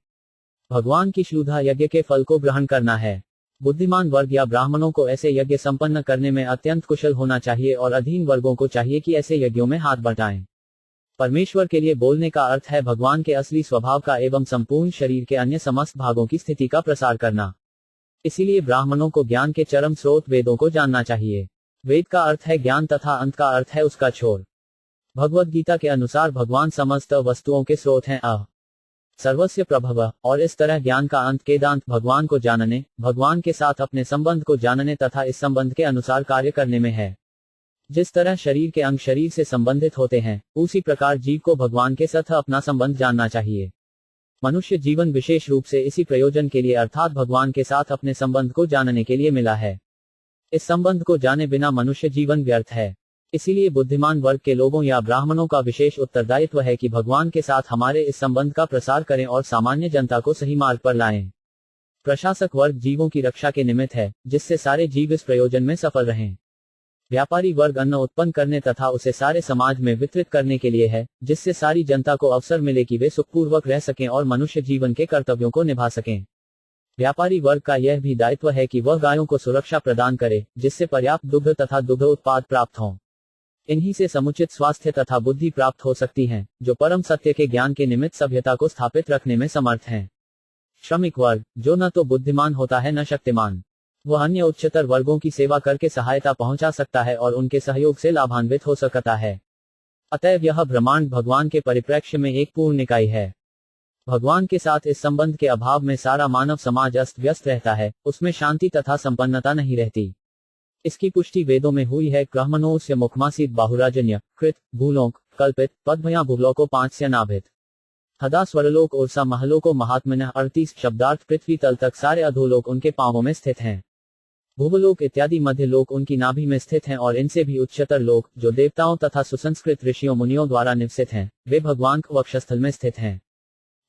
S1: भगवान की शुद्धा यज्ञ के फल को ग्रहण करना है। बुद्धिमान वर्ग या ब्राह्मणों को ऐसे यज्ञ संपन्न करने में अत्यंत कुशल होना चाहिए और अधीन वर्गों को चाहिए कि ऐसे यज्ञों में हाथ बटाएं। परमेश्वर के लिए बोलने का अर्थ है भगवान के असली स्वभाव का एवं संपूर्ण शरीर के अन्य समस्त भागों की स्थिति का प्रसार करना। इसीलिए ब्राह्मणों को ज्ञान के चरम स्रोत वेदों को जानना चाहिए। वेद का अर्थ है ज्ञान तथा अंत का अर्थ है उसका छोर। भगवद गीता के अनुसार भगवान समस्त वस्तुओं के स्रोत हैं, सर्वस्य प्रभव, और इस तरह ज्ञान का अंत वेदांत भगवान को जानने, भगवान के साथ अपने संबंध को जानने तथा इस संबंध के अनुसार कार्य करने में है। जिस तरह शरीर के अंग शरीर से संबंधित होते हैं, उसी प्रकार जीव को भगवान के साथ अपना संबंध जानना चाहिए। मनुष्य जीवन विशेष रूप से इसी प्रयोजन के लिए अर्थात भगवान के साथ अपने संबंध को जानने के लिए मिला है। इस संबंध को जाने बिना मनुष्य जीवन व्यर्थ है। इसीलिए बुद्धिमान वर्ग के लोगों या ब्राह्मणों का विशेष उत्तरदायित्व है कि भगवान के साथ हमारे इस संबंध का प्रसार करें और सामान्य जनता को सही मार्ग पर लाएं। प्रशासक वर्ग जीवों की रक्षा के निमित्त है, जिससे सारे जीव इस प्रयोजन में सफल रहें। व्यापारी वर्ग अन्न उत्पन्न करने तथा उसे सारे समाज में वितरित करने के लिए है, जिससे सारी जनता को अवसर मिले कि वे सुखपूर्वक रह सकें और मनुष्य जीवन के कर्तव्यों को निभा सकें। व्यापारी वर्ग का यह भी दायित्व है कि वह गायों को सुरक्षा प्रदान करे, जिससे पर्याप्त दुग्ध तथा दुग्ध उत्पाद प्राप्त हों। इन्हीं से समुचित स्वास्थ्य तथा बुद्धि प्राप्त हो सकती है, जो परम सत्य के ज्ञान के निमित्त सभ्यता को स्थापित रखने में समर्थ हैं। श्रमिक वर्ग, जो न तो बुद्धिमान होता है न शक्तिमान, वह अन्य उच्चतर वर्गों की सेवा करके सहायता पहुंचा सकता है और उनके सहयोग से लाभान्वित हो सकता है। अतएव यह ब्रह्मांड भगवान के परिप्रेक्ष्य में एक पूर्ण इकाई है। भगवान के साथ इस संबंध के अभाव में सारा मानव समाज अस्त व्यस्त रहता है, उसमें शांति तथा संपन्नता नहीं रहती। इसकी पुष्टि वेदों में हुई है। ब्रह्मणोस्य मुखमासीत बाहुराजन्य कृत भूलोक कल्पित पद्भया भूलोको 5 से नाभित हदा स्वरलोक ओरसा महलोको महात्मनः 38 शब्दार्थ। पृथ्वी तल तक सारे अधोलोक उनके पांवों में स्थित हैं। भूवलोक इत्यादि मध्य लोक उनकी नाभि में स्थित हैं और इनसे भी उच्चतर लोक, जो देवताओं तथा सुसंस्कृत ऋषियों मुनियों द्वारा निवसित हैं, वे भगवान के वक्षस्थल में स्थित हैं।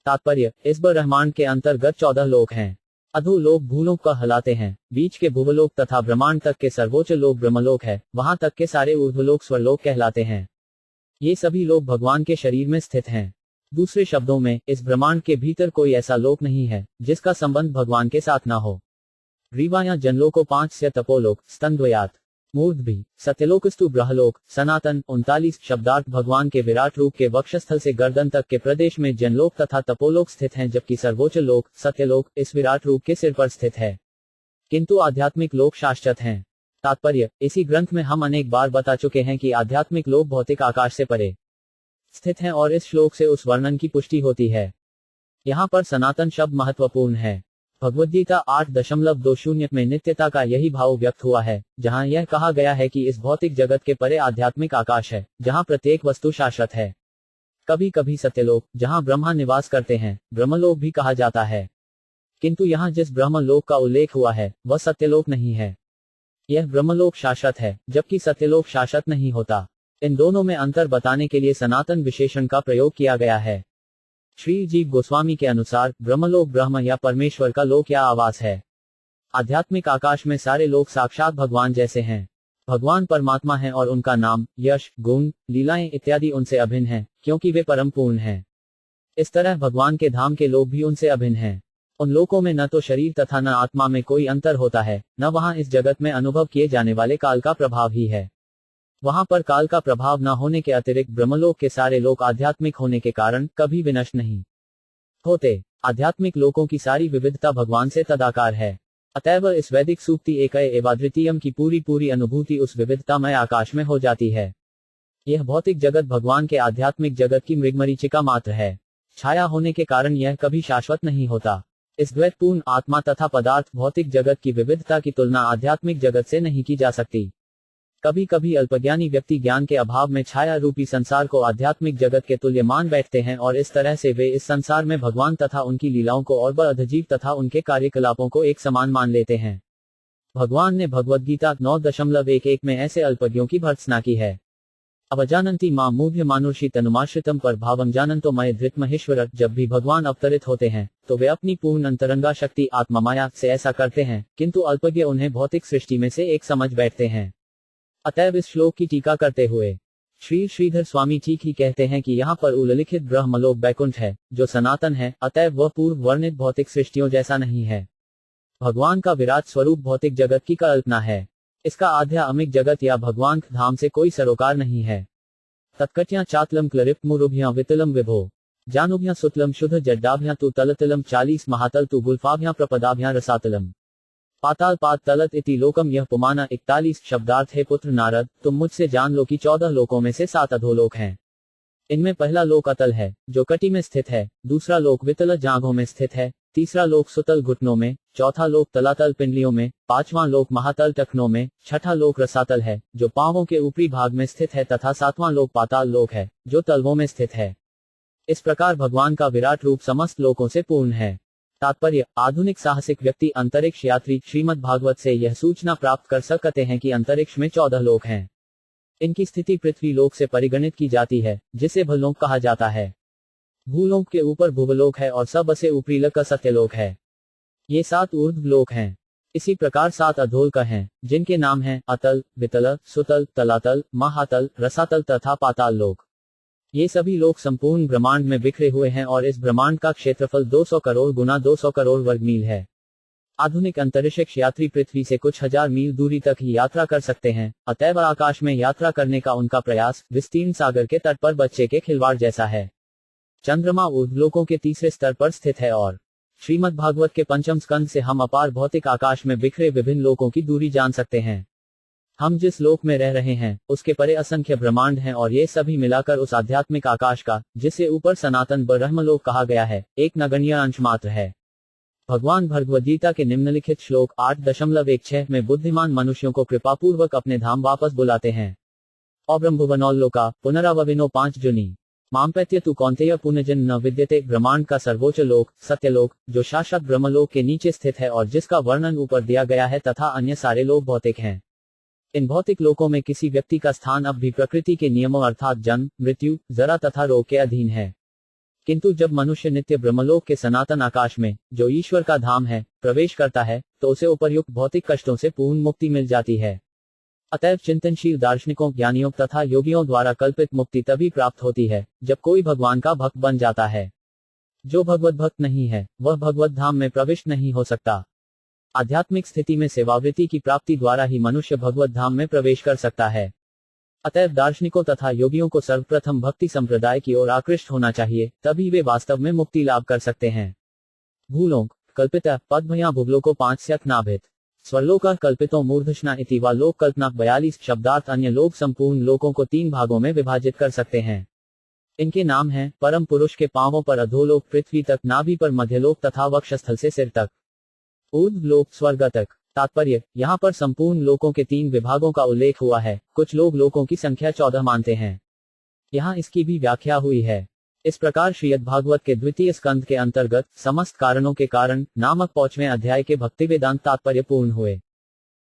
S1: तात्पर्य, इस ब्रह्मांड के अंतर्गत 14 लोक हैं। अधोलोक भूलोक का हलाते हैं, बीच के भूवलोक तथा ब्रह्मांड तक के सर्वोच्च लोक ब्रह्मलोक है, वहां तक के सारे ऊर्ध्वलोक स्वरलोक कहलाते हैं। ये सभी लोक भगवान के शरीर में स्थित हैं। दूसरे शब्दों में, इस ब्रह्मांड के भीतर कोई ऐसा लोक नहीं है जिसका संबंध भगवान के साथ न हो। ग्रीवा या जनलोको 5 से तपोलोक स्तंद्वयात मूर्धभी सत्यलोकस्तु ब्रहलोक सनातन 39 शब्दार्थ। भगवान के विराट रूप के वक्षस्थल से गर्दन तक के प्रदेश में जनलोक तथा तपोलोक स्थित हैं, जबकि सर्वोच्च लोक सत्यलोक इस विराट रूप के सिर पर स्थित है, किंतु आध्यात्मिक लोक शाश्वत हैं। तात्पर्य, इसी ग्रंथ में हम अनेक बार बता चुके हैं कि आध्यात्मिक लोक भौतिक आकाश से परे स्थित हैं और इस श्लोक से उस वर्णन की पुष्टि होती है। यहाँ पर सनातन शब्द महत्वपूर्ण है। भगवद्गीता 8.20 में नित्यता का यही भाव व्यक्त हुआ है, जहाँ यह कहा गया है कि इस भौतिक जगत के परे आध्यात्मिक आकाश है, जहाँ प्रत्येक वस्तु शाश्वत है। कभी कभी सत्यलोक, जहाँ ब्रह्मा निवास करते हैं, ब्रह्मलोक भी कहा जाता है, किंतु यहाँ जिस ब्रह्मलोक का उल्लेख हुआ है वह सत्यलोक नहीं है। यह ब्रह्मलोक शाश्वत है, जबकि सत्यलोक शाश्वत नहीं होता। इन दोनों में अंतर बताने के लिए सनातन विशेषण का प्रयोग किया गया है। श्री जीव गोस्वामी के अनुसार ब्रह्मलोक ब्रह्म या परमेश्वर का लोक या आवास है। आध्यात्मिक आकाश में सारे लोग साक्षात भगवान जैसे हैं। भगवान परमात्मा हैं और उनका नाम, यश, गुण, लीलाएं इत्यादि उनसे अभिन्न हैं, क्योंकि वे परम पूर्ण हैं। इस तरह भगवान के धाम के लोग भी उनसे अभिन्न हैं। उन लोकों में न तो शरीर तथा न आत्मा में कोई अंतर होता है, न वहां इस जगत में अनुभव किए जाने वाले काल का प्रभाव ही है। वहां पर काल का प्रभाव न होने के अतिरिक्त ब्रह्मलोक के सारे लोक आध्यात्मिक होने के कारण कभी विनष्ट नहीं होते। आध्यात्मिक लोकों की सारी विविधता भगवान से तदाकार है। अतएव इस वैदिक सूक्ति एक एवाद्वितीयम की पूरी अनुभूति उस विविधतामय आकाश में हो जाती है। यह भौतिक जगत भगवान के आध्यात्मिक जगत की मृगमरीचिका मात्र है। छाया होने के कारण यह कभी शाश्वत नहीं होता। इस द्वैतपूर्ण आत्मा तथा पदार्थ भौतिक जगत की विविधता की तुलना आध्यात्मिक जगत से नहीं की जा सकती। कभी कभी अल्पज्ञानी व्यक्ति ज्ञान के अभाव में छाया रूपी संसार को आध्यात्मिक जगत के तुल्य मान बैठते हैं और इस तरह से वे इस संसार में भगवान तथा उनकी लीलाओं को और अधजीव तथा उनके कार्यकलापों को एक समान मान लेते हैं। भगवान ने भगवद गीता 9.11 में ऐसे अल्पज्ञों की भर्त्सना की है। अवजानन्ति मां मूढ़ मानुषी तनुमाश्रितम पर भावम जानन्तो मय धृत महेश्वर। जब भी भगवान अवतरित होते हैं तो वे अपनी पूर्ण अंतरंगा शक्ति आत्मा माया से ऐसा करते हैं, किंतु अल्पज्ञ उन्हें भौतिक सृष्टि में से एक समझ बैठते हैं। अतएव इस श्लोक की टीका करते हुए श्री श्रीधर स्वामी ठीक ही कहते हैं कि यहाँ पर उल्लिखित ब्रह्मलोक बैकुंठ है जो सनातन है, अतएव वह पूर्व वर्णित भौतिक सृष्टियों जैसा नहीं है। भगवान का विराट स्वरूप भौतिक जगत की कल्पना है। इसका आध्यात्मिक जगत या भगवान धाम से कोई सरोकार नहीं है। तत्कट्या चातलम क्लरिप्त मुरुभ्यां वितलम विभो जानुभ्यां सुतलम शुद्ध जड्डाभ्यां तु तलतलम 40 महातल तु गुल्फाभ्यां प्रपदाभ्यां रसातलम पाताल पात तलत इति लोकम यह पुमाना 41 शब्दार्थ है पुत्र नारद, तुम मुझसे जान लो कि 14 लोकों में से 7 अधोलोक हैं। इनमें पहला लोक अतल है जो कटी में स्थित है, दूसरा लोक वितल जांघों में स्थित है, तीसरा लोक सुतल घुटनों में, चौथा लोक तलातल पिंडलियों में, पांचवां लोक महातल टखनों में, छठा लोक रसातल है जो पांवों के ऊपरी भाग में स्थित है तथा सातवां लोक पाताल लोक है जो तलवों में स्थित है। इस प्रकार भगवान का विराट रूप समस्त लोकों से पूर्ण है। तात्पर्य, आधुनिक साहसिक व्यक्ति अंतरिक्ष यात्री श्रीमद् भागवत से यह सूचना प्राप्त कर सकते हैं कि अंतरिक्ष में 14 लोक हैं। इनकी स्थिति पृथ्वी लोक से परिगणित की जाती है जिसे भूलोक कहा जाता है। भूलोक के ऊपर भुवलोक है और सबसे ऊपरी लक सत्यलोक है। ये 7 ऊर्ध्व लोक हैं। इसी प्रकार 7 अधोलोक हैं जिनके नाम हैं अतल, वितल, सुतल, तलातल, महातल, रसातल तथा पाताल लोक। ये सभी लोक संपूर्ण ब्रह्मांड में बिखरे हुए हैं और इस ब्रह्मांड का क्षेत्रफल 200 करोड़ गुना 200 करोड़ वर्ग मील है। आधुनिक अंतरिक्ष यात्री पृथ्वी से कुछ हजार मील दूरी तक ही यात्रा कर सकते हैं, अतएव आकाश में यात्रा करने का उनका प्रयास विस्तीर्ण सागर के तट पर बच्चे के खिलवाड़ जैसा है। चंद्रमा ऊर्ध्वलोकों के तीसरे स्तर पर स्थित है और श्रीमद् भागवत के 5वें स्कंद से हम अपार भौतिक आकाश में बिखरे विभिन्न लोकों की दूरी जान सकते हैं। हम जिस लोक में रह रहे हैं उसके परे असंख्य ब्रह्मांड हैं और ये सभी मिलाकर उस आध्यात्मिक आकाश का, जिसे ऊपर सनातन ब्रह्मलोक कहा गया है, एक नगण्य अंश मात्र है। भगवान भगवद गीता के निम्नलिखित श्लोक 8.16 में बुद्धिमान मनुष्यों को कृपापूर्वक अपने धाम वापस बुलाते हैं। अब्रह्मभुवनोल्लोका पुनरावविनो 5 जुनी मामपैत्य तु कौन्तेय पुनर्जन न विद्यते। ब्रह्मांड का सर्वोच्च लोक सत्यलोक जो साक्षात ब्रह्मलोक के नीचे स्थित है और जिसका वर्णन ऊपर दिया गया है तथा अन्य सारे लोक भौतिक हैं। इन भौतिक लोकों में किसी व्यक्ति का स्थान अब भी प्रकृति के नियमों अर्थात जन्म, मृत्यु, जरा तथा रोग के अधीन है। किंतु जब मनुष्य नित्य ब्रह्मलोक के सनातन आकाश में, जो ईश्वर का धाम है, प्रवेश करता है तो उसे उपर्युक्त भौतिक कष्टों से पूर्ण मुक्ति मिल जाती है। अतएव चिंतनशील दार्शनिकों, ज्ञानियों तथा योगियों द्वारा कल्पित मुक्ति तभी प्राप्त होती है जब कोई भगवान का भक्त बन जाता है। जो भगवत भक्त नहीं है वह भगवत धाम में प्रविष्ट नहीं हो सकता। आध्यात्मिक स्थिति में सेवावृत्ति की प्राप्ति द्वारा ही मनुष्य भगवत धाम में प्रवेश कर सकता है। अतएव दार्शनिकों तथा योगियों को सर्वप्रथम भक्ति संप्रदाय की ओर आकृष्ट होना चाहिए, तभी वे वास्तव में मुक्ति लाभ कर सकते हैं। भूलोक कल्पित पद्भया भुवलोको 5 नाभित स्वर्लोका कल्पितो मूर्धष्णा इति वा लोक कल्पना 42 शब्दार्थ। अन्य लोक संपूर्ण लोकों को 3 भागों में विभाजित कर सकते हैं। इनके नाम हैं परम पुरुष के पांवों पर अधोलोक पृथ्वी तक, नाभि पर मध्यलोक तथा वक्षस्थल से सिर तक ऊर्ध्वलोक स्वर्ग तक। तात्पर्य, यहाँ पर संपूर्ण लोकों के 3 विभागों का उल्लेख हुआ है। कुछ लोग लोकों की संख्या 14 मानते हैं। यहाँ इसकी भी व्याख्या हुई है। इस प्रकार श्रीमद् भागवत के 2वें स्कंद के अंतर्गत समस्त कारणों के कारण नामक 5वें अध्याय के भक्ति वेदांत तात्पर्य पूर्ण हुए।